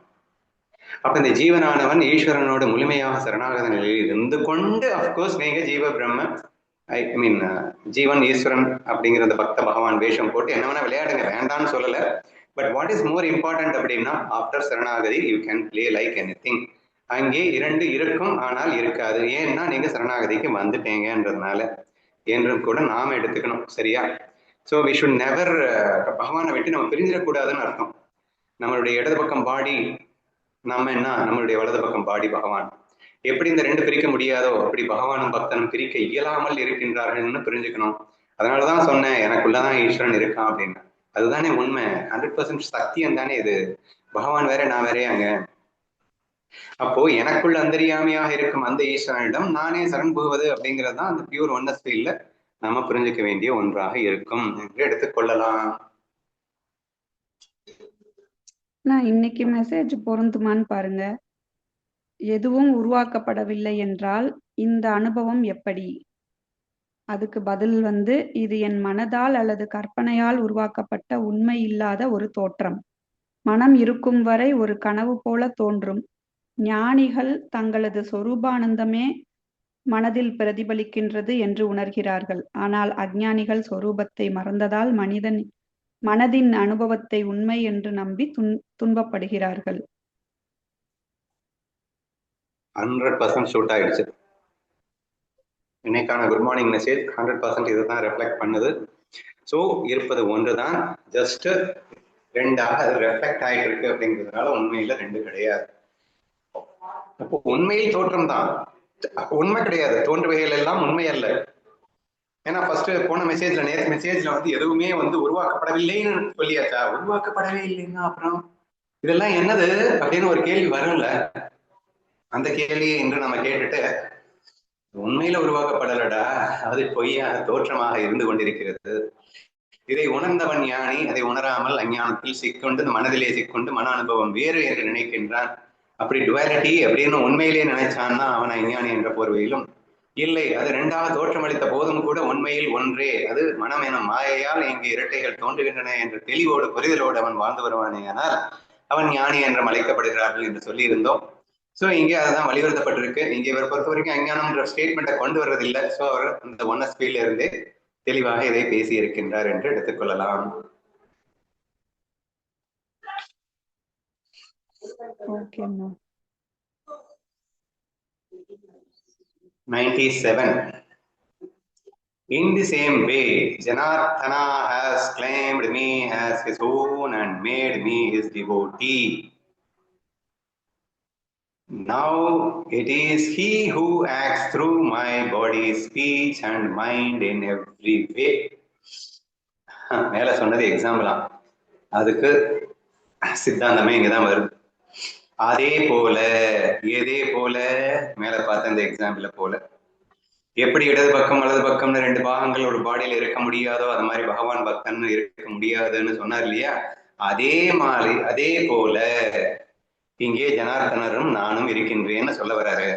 அப்ப இந்த ஜீவனானவன் ஈஸ்வரனோட முழுமையாக சரணாகத நிலையில் இருந்து கொண்டு, அப்கோர்ஸ் நீங்க ஜீவ பிரம்ம ஐ மீன் ஜீவன் ஈஸ்வரன் அப்படிங்கிற அந்த பக்த பகவான் வேஷம் போட்டு என்ன வேணா விளையாடுங்க, வேண்டான்னு சொல்லல. But what is more important அப்படின்னா, ஆஃப்டர் சரணாகதி you can play like anything. அங்கே இரண்டு இருக்கும், ஆனால் இருக்காது. ஏன்னா நீங்க சரணாகதிக்கு வந்துட்டீங்கன்றதுனால என்றும் கூட நாம எடுத்துக்கணும். சரியா? ஸோ வி ஷுட் நெவர், பகவானை விட்டு நம்ம பிரிஞ்சிடக்கூடாதுன்னு அர்த்தம். நம்மளுடைய இடது பக்கம் பாடி நம்ம என்ன, நம்மளுடைய வலது பக்கம் பாடி பகவான். எப்படி இந்த ரெண்டு பிரிக்க முடியாதோ அப்படி பகவானும் பக்தனும் பிரிக்க இயலாமல் இருக்கின்றார்கள்னு புரிஞ்சுக்கணும். அதனாலதான் சொன்னேன் எனக்குள்ளதான் ஈஸ்வரன் இருக்கான் அப்படின்னு. அதுதானே உண்மை, 100% சத்தியம் தானே இது. பகவான் வேற நான் வேறே அங்க. அப்போ எனக்குள்ள அந்தரியாமியாக இருக்கும் அந்த ஈஸ்வரனிடம் நானே சரண் புகுவது அப்படிங்கிறது தான் அந்த பியூர் ஒன்னஸ் ஃபீல்ட்ல நம்ம புரிஞ்சுக்க வேண்டிய ஒன்றாக இருக்கும் என்று எடுத்துக்கொள்ளலாம். நான் இன்னைக்கு மெசேஜ் பொருந்துமான்னு பாருங்க. எதுவும் உருவாக்கப்படவில்லை என்றால் இந்த அனுபவம் எப்படி? அதுக்கு பதில் இது என் மனதால் அல்லது கற்பனையால் உருவாக்கப்பட்ட உண்மை இல்லாத ஒரு தோற்றம். மனம் இருக்கும் வரை ஒரு கனவு போல தோன்றும். ஞானிகள் தங்களது சொரூபானந்தமே மனதில் பிரதிபலிக்கின்றது என்று உணர்கிறார்கள். ஆனால் அஞ்ஞானிகள் சொரூபத்தை மறந்ததால் மனதின் அனுபவத்தை உண்மை என்று நம்பி துன்பப்படுகிறார்கள். 100% ஷூட் ஆயிடுச்சு. இன்னைக்கான குட் மார்னிங் மெசேஜ் 100% இதுதான் ரெஃப்ளெக்ட் பண்ணுது. ஸோ இருப்பது ஒன்றுதான், ஜஸ்ட் ரெண்டாக அது ரெஃப்ளெக்ட் ஆயிட்டு இருக்கு அப்படிங்கிறதுனால உண்மையில ரெண்டு கிடையாது. அப்போ உண்மையில் தோற்றம் தான், உண்மை கிடையாது. தோன்றுவைகள் எல்லாம் உண்மை அல்ல. ஏன்னா ஃபர்ஸ்ட் போன மெசேஜ்ல, நேற்று மெசேஜ்ல வந்து எதுவுமே வந்து உருவாக்கப்படவில்லைன்னு சொல்லியாச்சா. உருவாக்கப்படவே இல்லைன்னா அப்புறம் இதெல்லாம் என்னது அப்படின்னு ஒரு கேள்வி வரும்ல. அந்த கேள்வியை இன்று நம்ம கேட்டுட்டு, உண்மையில உருவாக்கப்படலடா, அது பொய்யாக தோற்றமாக இருந்து கொண்டிருக்கிறது. இதை உணர்ந்தவன் ஞானி, அதை உணராமல் அஞ்ஞானத்தில் சிக்கொண்டு மனதிலே சிக்கொண்டு மன அனுபவம் வேறு என்று நினைக்கின்றான். அப்படி டுவாலிட்டி அப்படின்னு உண்மையிலே நினைச்சான்னா அவன் அஞ்ஞானி என்ற போர்வையிலும், இல்லை அது இரண்டாக தோற்றமளித்த போதும் கூட உண்மையில் ஒன்றே, அது மனம் எனும் மாயையால் இங்கு இரட்டைகள் தோன்றுகின்றன என்ற தெளிவோடு புரிதலோடு அவன் வாழ்ந்து வருவானே, ஆனால் அவன் ஞானி என்றும் அழைக்கப்படுகிறார்கள் என்று சொல்லி இருந்தோம். ஸோ இங்கே அதுதான் வலியுறுத்தப்பட்டிருக்கு. இங்கே இவரை பொறுத்த வரைக்கும் அஞ்ஞானம்ன்ற ஸ்டேட்மெண்ட்டை கொண்டு வர்றதில்லை. ஸோ அவர் அந்த ஒன்னஸ்பியில இருந்தே தெளிவாக இதை பேசி இருக்கின்றார் என்று எடுத்துக்கொள்ளலாம். Okay ma'am. 97. In the same way, Janardhana has claimed me as his own and made me his devotee. Now it is he who acts through my body, speech and mind in every way. மேல சொன்னது எக்ஸாம்பிளா, அதுக்கு சித்தாந்தமே இங்கதான் வருது. அதே போல, எதே போல, மேல பார்த்த அந்த எக்ஸாம்பிள போல, எப்படி இடது பக்கம் வலது பக்கம்னு ரெண்டு பாகங்கள் ஒரு பாடியில இருக்க முடியாதோ அது மாதிரி பகவான் பக்தன் இருக்க முடியாதுன்னு சொன்னார் இல்லையா. அதே மாதிரி அதே போல இங்கே ஜனார்தனரும் நானும் இருக்கின்றேன்னு சொல்ல வர்றாரு.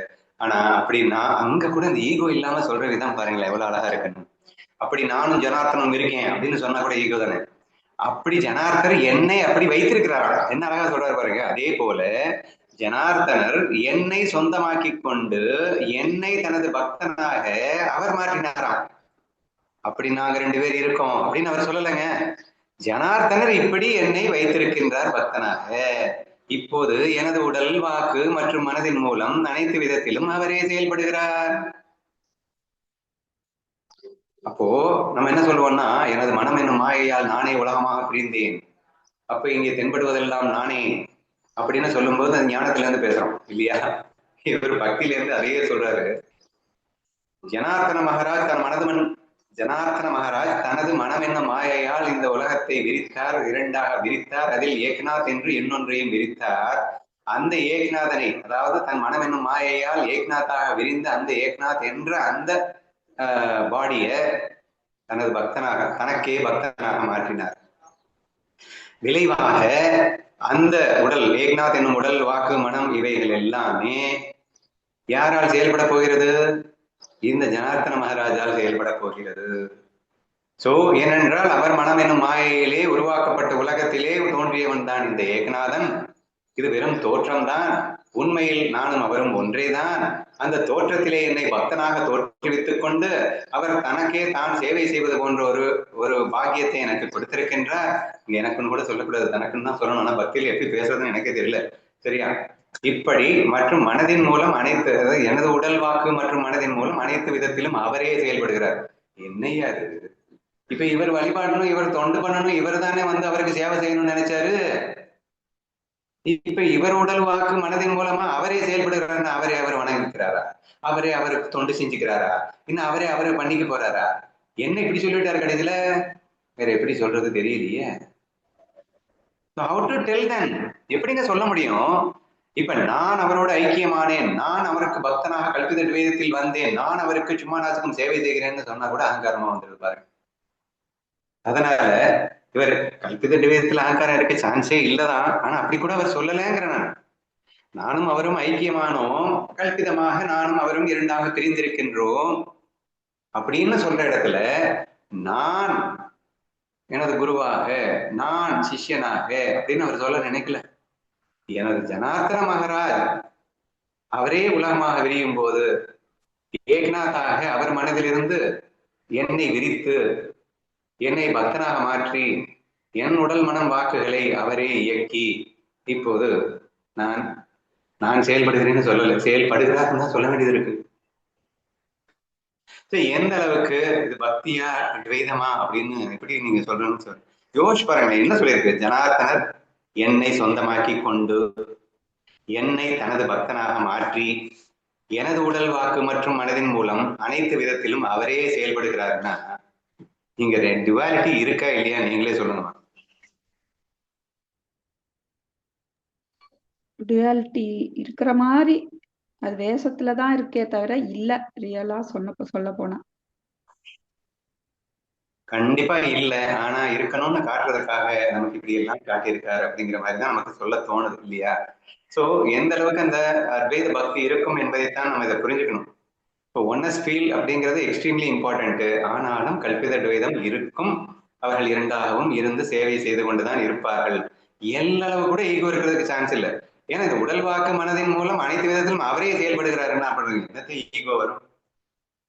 ஆனா அப்படின்னா அங்க கூட இந்த ஈகோ இல்லாம சொல்ற விதம் பாருங்களேன் எவ்வளவு அழகா இருக்குன்னு. அப்படி நானும் ஜனார்தனும் இருக்கேன் அப்படின்னு சொன்னா கூட ஈகோ தானே. அப்படி ஜனார்தனர் என்னை அப்படி வைத்திருக்கிறாரா, என்ன அழகா சொல்றாரு பாருங்க. அதே போல ஜனார்தனர் என்னை சொந்தமாக்கி கொண்டு என்னை தனது பக்தனாக அவர் மாற்றினாராம். அப்படி நாங்க ரெண்டு பேர் இருக்கோம் அப்படின்னு அவர் சொல்லலைங்க. ஜனார்தனர் இப்படி என்னை வைத்திருக்கின்றார் பக்தனாக. இப்போது எனது உடல், வாக்கு மற்றும் மனதின் மூலம் அனைத்து விதத்திலும் அவரே செயல்படுகிறார். அப்போ நம்ம என்ன சொல்லுவோம்னா, எனது மனம் என்னும் மாயையால் நானே உலகமாக பிரிந்தேன், அப்ப இங்கே தென்படுவதெல்லாம் நானே அப்படின்னு சொல்லும் போது அந்த ஞானத்துல இருந்து பேசுறோம் இல்லையா. இவர் பக்தியில இருந்து அதையே சொல்றாரு. ஜனார்தன மகாராஜ் தனது மனம் என்னும் மாயையால் இந்த உலகத்தை விரித்தார், இரண்டாக விரித்தார். அதில் ஏக்நாத் என்று இன்னொன்றையும் விரித்தார். அந்த ஏக்நாதனை, அதாவது தன் மனம் என்னும் மாயையால் ஏக்நாத்தாக விரிந்த அந்த ஏக்நாத் என்ற அந்த பாடிய தனது பக்தனாக, தனக்கே பக்தனாக மாற்றினார். விளைவாக அந்த உடல், ஏக்நாத் என்னும் உடல், வாக்கு, மனம் இவைகள் எல்லாமே யாரால் செயல்பட போகிறது? இந்த ஜனார்தன மகாராஜால் செயல்பட போகிறது. சோ ஏனென்றால் அவர் மனம் என்னும் மாயையிலே உருவாக்கப்பட்ட உலகத்திலே தோன்றியவன் தான் இந்த ஏகநாதன். இது வெறும் தோற்றம்தான். உண்மையில் நானும் அவரும் ஒன்றேதான். அந்த தோற்றத்திலே என்னை பக்தனாக தோற்றுவித்துக் கொண்டு அவர் தனக்கே தான் சேவை செய்வது போன்ற ஒரு பாக்கியத்தை எனக்கு கொடுத்திருக்கின்றார். எனக்குன்னு கூட சொல்லக்கூடாது, தனக்குன்னு தான் சொல்லணும். ஆனா பக்தியில் எப்படி பேசுறதுன்னு எனக்கே தெரியல. சரியா? இப்படி மற்றும் மனதின் மூலம் அனைத்து, எனது உடல், வாக்கு மற்றும் மனதின் மூலம் அனைத்து விதத்திலும் அவரே செயல்படுகிறார். என்னையா அது? இப்ப இவர் வழிபாடணும், இவர் தொண்டு பண்ணணும், இவர் தானே வந்து அவருக்கு சேவை செய்யணும்னு நினைச்சாரு. இப்ப இவர் உடல், வாக்கு, மனதின் மூலமா அவரே செயல்படுகிறாரு. அவரே அவர் வணங்கிக்கிறாரா? அவரே அவருக்கு தொண்டு செஞ்சுக்கிறாரா? இன்னும் அவரே அவரை பண்ணிக்க போறாரா? என்ன இப்படி சொல்லிட்டாரு கடைசியில? வேற எப்படி சொல்றது தெரியலையே. How to tell them? எப்படிங்க சொல்ல முடியும்? இப்ப நான் அவரோட ஐக்கியமானேன், நான் அவருக்கு பக்தனாக கல்பித வேதத்தில் வந்தேன், நான் அவருக்கு சும்மா நாசகம் சேவை செய்கிறேன்னு சொன்னா கூட அகங்காரமா வந்துருப்பாரு. அதனால இவர் கல்பித வேதத்துல அகங்காரம் இருக்க சான்ஸே இல்லதான். ஆனா அப்படி கூட அவர் சொல்லலைங்கிறேன். நானும் அவரும் ஐக்கியமானோம், கல்பிதமாக நானும் அவரும் இரண்டாக பிரிந்திருக்கின்றோம் அப்படின்னு சொல்ற இடத்துல நான் எனது குருவாக, நான் சிஷ்யனாக அப்படின்னு அவர் சொல்ல நினைக்கல. எனது ஜனார்தன மகாராஜ் அவரே உலகமாக விரியும் போது ஏக்நாத்தாக அவர் மனதிலிருந்து என்னை விரித்து என்னை பக்தனாக மாற்றி என் உடல், மனம், வாக்குகளை அவரே இயக்கி இப்போது நான் செயல்படுகிறேன்னு சொல்லல, செயல்படுகிறார்னு தான் சொல்ல வேண்டியது இருக்கு. எந்த அளவுக்கு இது பக்தியா துவைதமா அப்படின்னு எப்படி நீங்க சொல்லணும்னு சொல்லு யோசிச்சு பாருங்க. என்ன சொல்லியிருக்கு? ஜனார்த்தனர் என்னை சொந்தமாக்கி கொண்டு என்னை தனது பக்தனாக மாற்றி எனது உடல் வாக்கு மற்றும் மனதின் மூலம் அனைத்து விதத்திலும் அவரே செயல்படுகிறாருன்னா இங்க டுவாலிட்டி இருக்கா இல்லையா நீங்களே சொல்லுங்க. டுவாலிட்டி இருக்கிற மாதிரி அது வேஷத்துலதான் இருக்கே தவிர இல்ல ரியலா சொல்ல போனா கண்டிப்பா இல்ல. ஆனா இருக்கணும்னு காட்டுறதுக்காக நமக்கு இப்படி எல்லாம் காட்டியிருக்காரு அப்படிங்கிற மாதிரிதான் நமக்கு சொல்ல தோணுது இல்லையா? சோ எந்த அளவுக்கு அந்த அத்வைத பக்தி இருக்கும் என்பதைத்தான் நம்ம இதை புரிஞ்சுக்கணும். இப்போ ஒன்னஸ் ஃபீல் அப்படிங்கிறது எக்ஸ்ட்ரீம்லி இம்பார்ட்டன்ட். ஆனாலும் கல்பித துவைதம் இருக்கும். அவர்கள் இரண்டாகவும் இருந்து சேவை செய்து கொண்டுதான் இருப்பார்கள். எல்லளவு கூட ஈகோ இருக்கிறதுக்கு சான்ஸ் இல்லை. ஏன்னா இந்த உடல் வாக்கு மனதின் மூலம் அனைத்து விதத்திலும் அவரே செயல்படுகிறாருன்னா அப்படி என்னத்தை ஈகோ வரும்?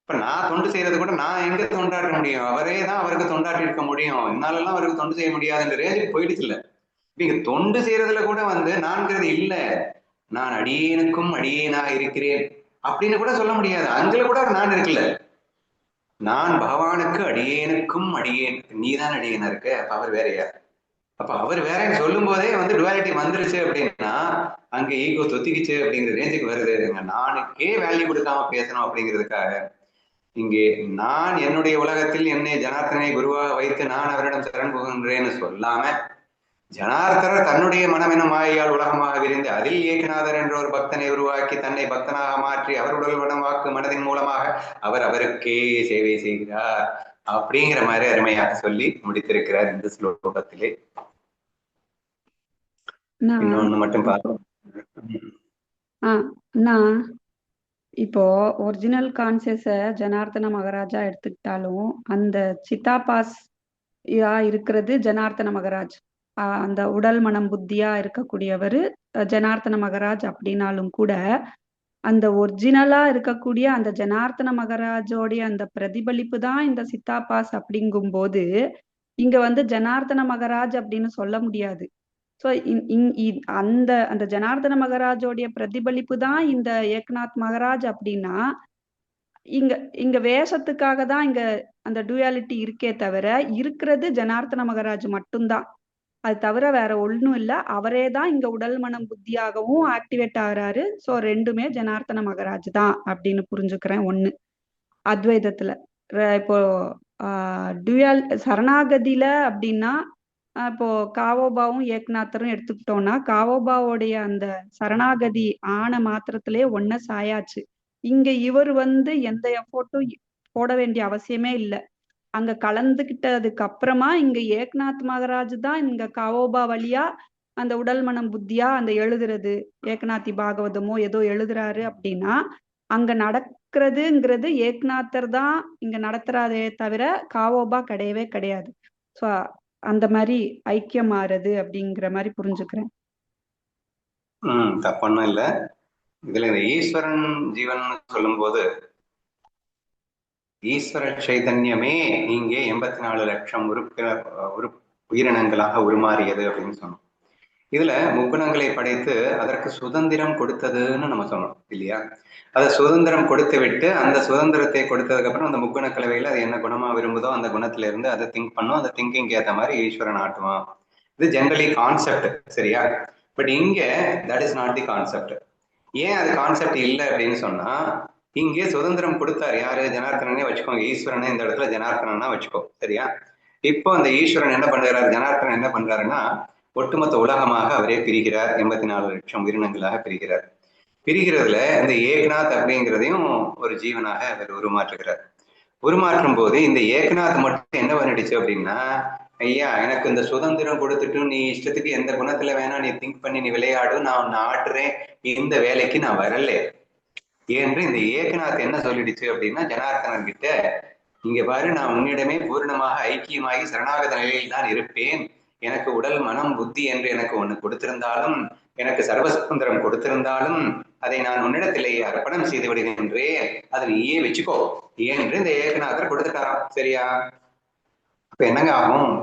இப்ப நான் தொண்டு செய்யறது கூட நான் எங்க தொண்டாற்ற முடியும்? அவரே தான் அவருக்கு தொண்டாற்றி இருக்க முடியும். என்னாலெல்லாம் அவருக்கு தொண்டு செய்ய முடியாதுன்ற ரேஞ்சுக்கு போயிடுச்சு இல்ல. நீங்க தொண்டு செய்யறதுல கூட நான்கிறது இல்ல, நான் அடியேனுக்கும் அடியேனாக இருக்கிறேன் அப்படின்னு கூட சொல்ல முடியாது. அங்குல கூட நான் இருக்குல்ல. நான் பகவானுக்கு அடியேனுக்கும் அடியேன், நீதான் அடியேனா இருக்க, அப்ப அவர் வேறையா? அப்ப அவர் வேறன்னு சொல்லும் போதே டுவாலிட்டி வந்துருச்சு அப்படின்னா அங்க ஈகோ தொத்திக்கிச்சு அப்படிங்கிற ரேஞ்சுக்கு வருது. நானுக்கே வேல்யூ கொடுக்காம பேசணும் அப்படிங்கிறதுக்காக இங்கே நான் என்னுடைய உலகத்தில் என்னை ஜனார்த்தனை குருவாக வைத்து நான் அவரிடம் சரண் புகுகின்றேன்னு சொல்லாம ஜனார்த்தனர் தன்னுடைய மனம் என மாயால் உலகமாக விரிந்து அதில் ஏகநாதர் என்ற ஒரு பக்தனை உருவாக்கி தன்னை பக்தனாக மாற்றி அவர் உடல் வடம் வாக்கு மனதின் மூலமாக அவர் அவருக்கே சேவை செய்கிறார் அப்படிங்கிற மாதிரி அருமையாக சொல்லி முடித்திருக்கிறார் இந்த ஸ்லோகத்திலே. இன்னொன்னு மட்டும் பார்ப்போம். இப்போ ஒரிஜினல் கான்சியஸ ஜனார்த்தன மகாராஜா எடுத்துக்கிட்டாலும் அந்த சித்தாபாஸ் இருக்கிறது ஜனார்த்தன மகாராஜ். அந்த உடல் மனம் புத்தியா இருக்கக்கூடியவர் ஜனார்த்தன மகாராஜ் அப்படின்னாலும் கூட அந்த ஒரிஜினலா இருக்கக்கூடிய அந்த ஜனார்த்தன மகாராஜோடைய அந்த பிரதிபலிப்பு தான் இந்த சித்தாபாஸ் அப்படிங்கும் போது இங்க ஜனார்த்தன மகாராஜ் அப்படின்னு சொல்ல முடியாது. ஸோ அந்த அந்த ஜனார்தன மகாராஜோடைய பிரதிபலிப்பு தான் இந்த ஏக்நாத் மகாராஜ் அப்படின்னா இங்க வேஷத்துக்காக தான் இங்க அந்த டுயாலிட்டி இருக்கே தவிர இருக்கிறது ஜனார்த்தன மகாராஜ் மட்டும்தான். அது தவிர வேற ஒன்றும் இல்லை. அவரே தான் இங்க உடல் மனம் புத்தியாகவும் ஆக்டிவேட் ஆகுறாரு. ஸோ ரெண்டுமே ஜனார்த்தன மகாராஜ் தான் அப்படின்னு புரிஞ்சுக்கிறேன். ஒண்ணு அத்வைதத்துல. இப்போ சரணாகதியில அப்படின்னா இப்போ காவோபாவும் ஏக்நாத்தரும் எடுத்துக்கிட்டோம்னா காவோபாவோடைய அந்த சரணாகதி ஆன மாத்திரத்திலே ஒன்ன சாயாச்சு. இங்க இவர் எந்த எஃபோர்ட்டும் போட வேண்டிய அவசியமே இல்லை. அங்க கலந்துகிட்டதுக்கு அப்புறமா இங்க ஏக்நாத் மகாராஜ் தான் இங்க காவோபா வழியா அந்த உடல் மனம் புத்தியா அந்த எழுதுறது ஏக்நாத்தி பாகவதமோ ஏதோ எழுதுறாரு அப்படின்னா அங்க நடக்கிறதுங்கிறது ஏக்நாத்தர் தான் இங்க நடத்துறாதே தவிர காவோபா கிடையவே கிடையாது. ஸோ அந்த மாதிரி ஐக்கியம் ஆறுது அப்படிங்கிற மாதிரி புரிஞ்சுக்கிறேன். தப்பொன்னும் இல்லை. இதுல இந்த ஈஸ்வரன் ஜீவன் சொல்லும் போது ஈஸ்வர சைதன்யமே இங்கே 84 லட்சம் உயிரினங்களாக உருமாறியது அப்படின்னு சொன்னோம். இதுல முக்குணங்களை படைத்து அதற்கு சுதந்திரம் கொடுத்ததுன்னு நம்ம சொன்னோம் இல்லையா? அதை சுதந்திரம் கொடுத்து விட்டு அந்த சுதந்திரத்தை கொடுத்ததுக்கு அப்புறம் அந்த முக்குண கலவையில அது என்ன குணமா விரும்புதோ அந்த குணத்துல இருந்து அதை திங்க் பண்ணும். அந்த திங்கிங் ஏற்ற மாதிரி ஈஸ்வரன் ஆட்டுவான். இது ஜென்ரலி கான்செப்ட், சரியா? பட் இங்க that is not the concept. ஏன் அது கான்செப்ட் இல்லை அப்படின்னு சொன்னா இங்கே சுதந்திரம் கொடுத்தாரு யாரு? ஜனார்த்தனனே வச்சுக்கோங்க. ஈஸ்வரனை இந்த இடத்துல ஜனார்த்தனா வச்சுக்கோ, சரியா? இப்போ அந்த ஈஸ்வரன் என்ன பண்றாரு? ஜனார்த்தனன் என்ன பண்றாருன்னா ஒட்டுமொத்த உலகமாக அவரே பிரிகிறார். 84 லட்சம் உயிரினங்களாக பிரிகிறார். பிரிகிறதுல இந்த ஏக்நாத் அப்படிங்கிறதையும் ஒரு ஜீவனாக அவர் உருமாற்றுகிறார். உருமாற்றும் போது இந்த ஏக்நாத் மட்டும் என்ன பண்ணிடுச்சு அப்படின்னா, ஐயா எனக்கு இந்த சுதந்திரம் கொடுத்துட்டு நீ இஷ்டத்துக்கு எந்த குணத்துல வேணா நீ திங்க் பண்ணி நீ விளையாடு, நான் உன்னை ஆட்டுறேன், இந்த வேலைக்கு நான் வரல என்று இந்த ஏக்நாத் என்ன சொல்லிடுச்சு அப்படின்னா ஜனார்த்தனன் கிட்ட, இங்க பாரு, நான் உன்னிடமே பூர்ணமாக ஐக்கியமாகி சரணாகத நிலையில் தான் இருப்பேன். எனக்கு உடல் மனம் புத்தி என்று எனக்கு ஒண்ணு கொடுத்திருந்தாலும் எனக்கு சர்வ சுதந்திரம் கொடுத்திருந்தாலும் அதை நான் உன்னிடத்திலேயே அர்ப்பணம் செய்து விடுகின்றேன், அதை நீயே வச்சுக்கோ என்று இந்த ஏகநாதர் கொடுத்துட்டாராம், சரியா? அப்ப என்னங்க ஆகும்?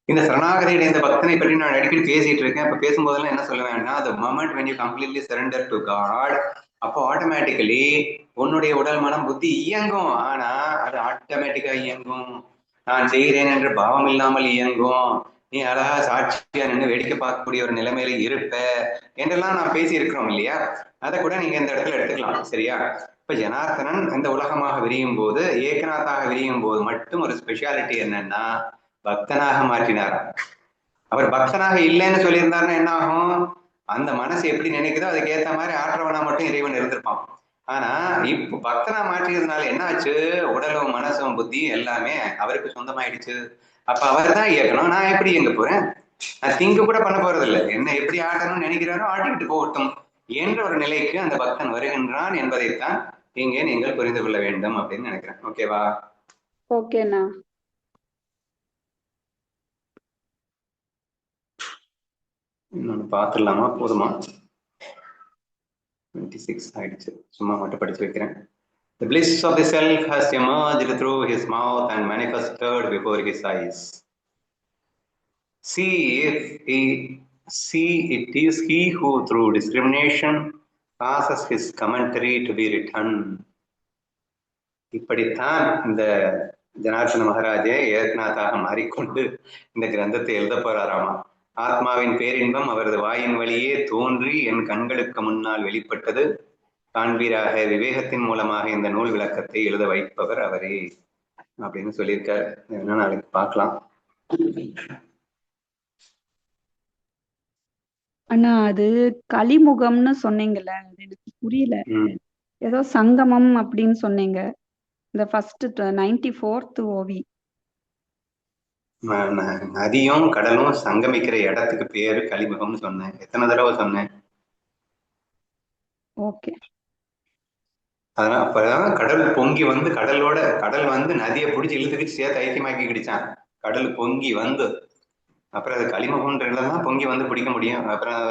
இந்த சரணாகதியுடைய இந்த பக்தனை பற்றி நான் அடிக்கடி பேசிட்டு இருக்கேன். இப்ப பேசும்போதெல்லாம் என்ன சொல்ல வேண்டாம், the moment when you completely surrender to God, அப்போ ஆட்டோமேட்டிக்கலி உன்னுடைய உடல் மனம் புத்தி இயங்கும். ஆனா அது ஆட்டோமேட்டிக்கா இயங்கும். நான் செய்கிறேன் என்ற பாவம் இல்லாமல் இயங்கும். நீ அழகா சாட்சியா நின்று வேடிக்கை பார்க்கக்கூடிய ஒரு நிலைமையில இருப்ப என்றெல்லாம் நான் பேசி இருக்கிறோம் இல்லையா? அதை கூட நீங்க இந்த இடத்துல எடுத்துக்கலாம். சரியா? இப்ப ஜனார்த்தனன் இந்த உலகமாக விரியும் போது, ஏகநாத்தாக விரியும் போது மட்டும் ஒரு ஸ்பெஷாலிட்டி என்னன்னா பக்தனாக மாற்றினார். அவர் பக்தனாக இல்லைன்னு சொல்லியிருந்தாருன்னா என்ன ஆகும்? அந்த மனசு எப்படி நினைக்குதோ அதுக்கு ஏத்த மாதிரி ஆற்றவனா மட்டும் இறைவன் இருந்திருப்பான். ஆனா இப்ப பக்தனா மாற்றியதுனால என்ன ஆச்சு? உடலும் மனசும் புத்தியும் எல்லாமே அவருக்கு சொந்தமாயிடுச்சு. அப்ப அவர் தான் இயக்கணும், நான் எப்படி இயங்க போறேன்? நான் திங்கு கூட பண்ண போறது இல்லை. என்ன எப்படி ஆட்டணும்னு நினைக்கிறாரோ ஆட்டிக்கிட்டு போகட்டும் என்ற ஒரு நிலைக்கு அந்த பக்தன் வருகின்றான் என்பதைத்தான் இங்கே நீங்கள் புரிந்து கொள்ள வேண்டும் அப்படின்னு நினைக்கிறேன். ஓகேவா? ஓகேண்ணா. இன்னொன்னு பார்த்துடலாமா? போதுமா? 26 ஆயிடுச்சு. சும்மா மட்டும் படிச்சு வைக்கிறேன். The bliss of the self has emerged through his mouth and manifested before his eyes. See it is he who through discrimination causes his commentary to be written. இப்படித்தான் இந்த ஜனார்த்தன மகாராஜே ஏகநாத்தாக மாறிக்கொண்டு இந்த கிரந்தத்தை எழுத போறாராமா. ஆத்மாவின் பேரின்பம் அவரது வாயின் வழியே தோன்றி என் கண்களுக்கு முன்னால் வெளிப்பட்டது. காண்பீராக விவேகத்தின் மூலமாக இந்த நூல் விளக்கத்தை எழுத வைப்பவர் அவரே அப்படின்னு சொல்லியிருக்காரு. என்ன நாளைக்கு பார்க்கலாம். அண்ணா அது கலிமுகம்னு சொன்னீங்கல்ல, அது எனக்கு புரியல. ஏதோ சங்கமம் அப்படின்னு சொன்னீங்க. இந்த ஃபர்ஸ்ட் 94th ஓவி. நதியும் கடலும் சங்கமிக்கிற இடத்துக்கு பேரு கலிமுகம்னு சொன்னேன். எத்தனை தடவை சொன்னேன்? ஓகே. அதனால அப்பதான் கடல் பொங்கி வந்து கடல் வந்து நதியை பிடிச்சி இழுத்துக்கிட்டு சேர்த்து ஐக்கியமாக்கி கிடிச்சான். கடல் பொங்கி வந்து அப்புறம் அது களிமுகம்ன்றதான் பொங்கி வந்து பிடிக்க முடியும். அப்புறம்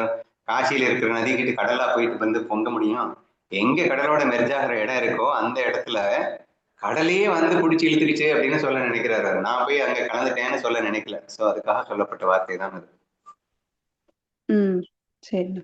காசியில இருக்கிற நதி கிட்ட கடலா போயிட்டு வந்து பொங்க முடியும். எங்க கடலோட மெர்ஜாகிற இடம் இருக்கோ அந்த இடத்துல கடலையே வந்து பிடிச்சி இழுத்துக்கிச்சு அப்படின்னு சொல்ல நினைக்கிறாரு. நான் போய் அங்க கலந்துட்டேன்னு சொல்ல நினைக்கல. சோ அதுக்காக சொல்லப்பட்ட வார்த்தை தான் அது. சரி.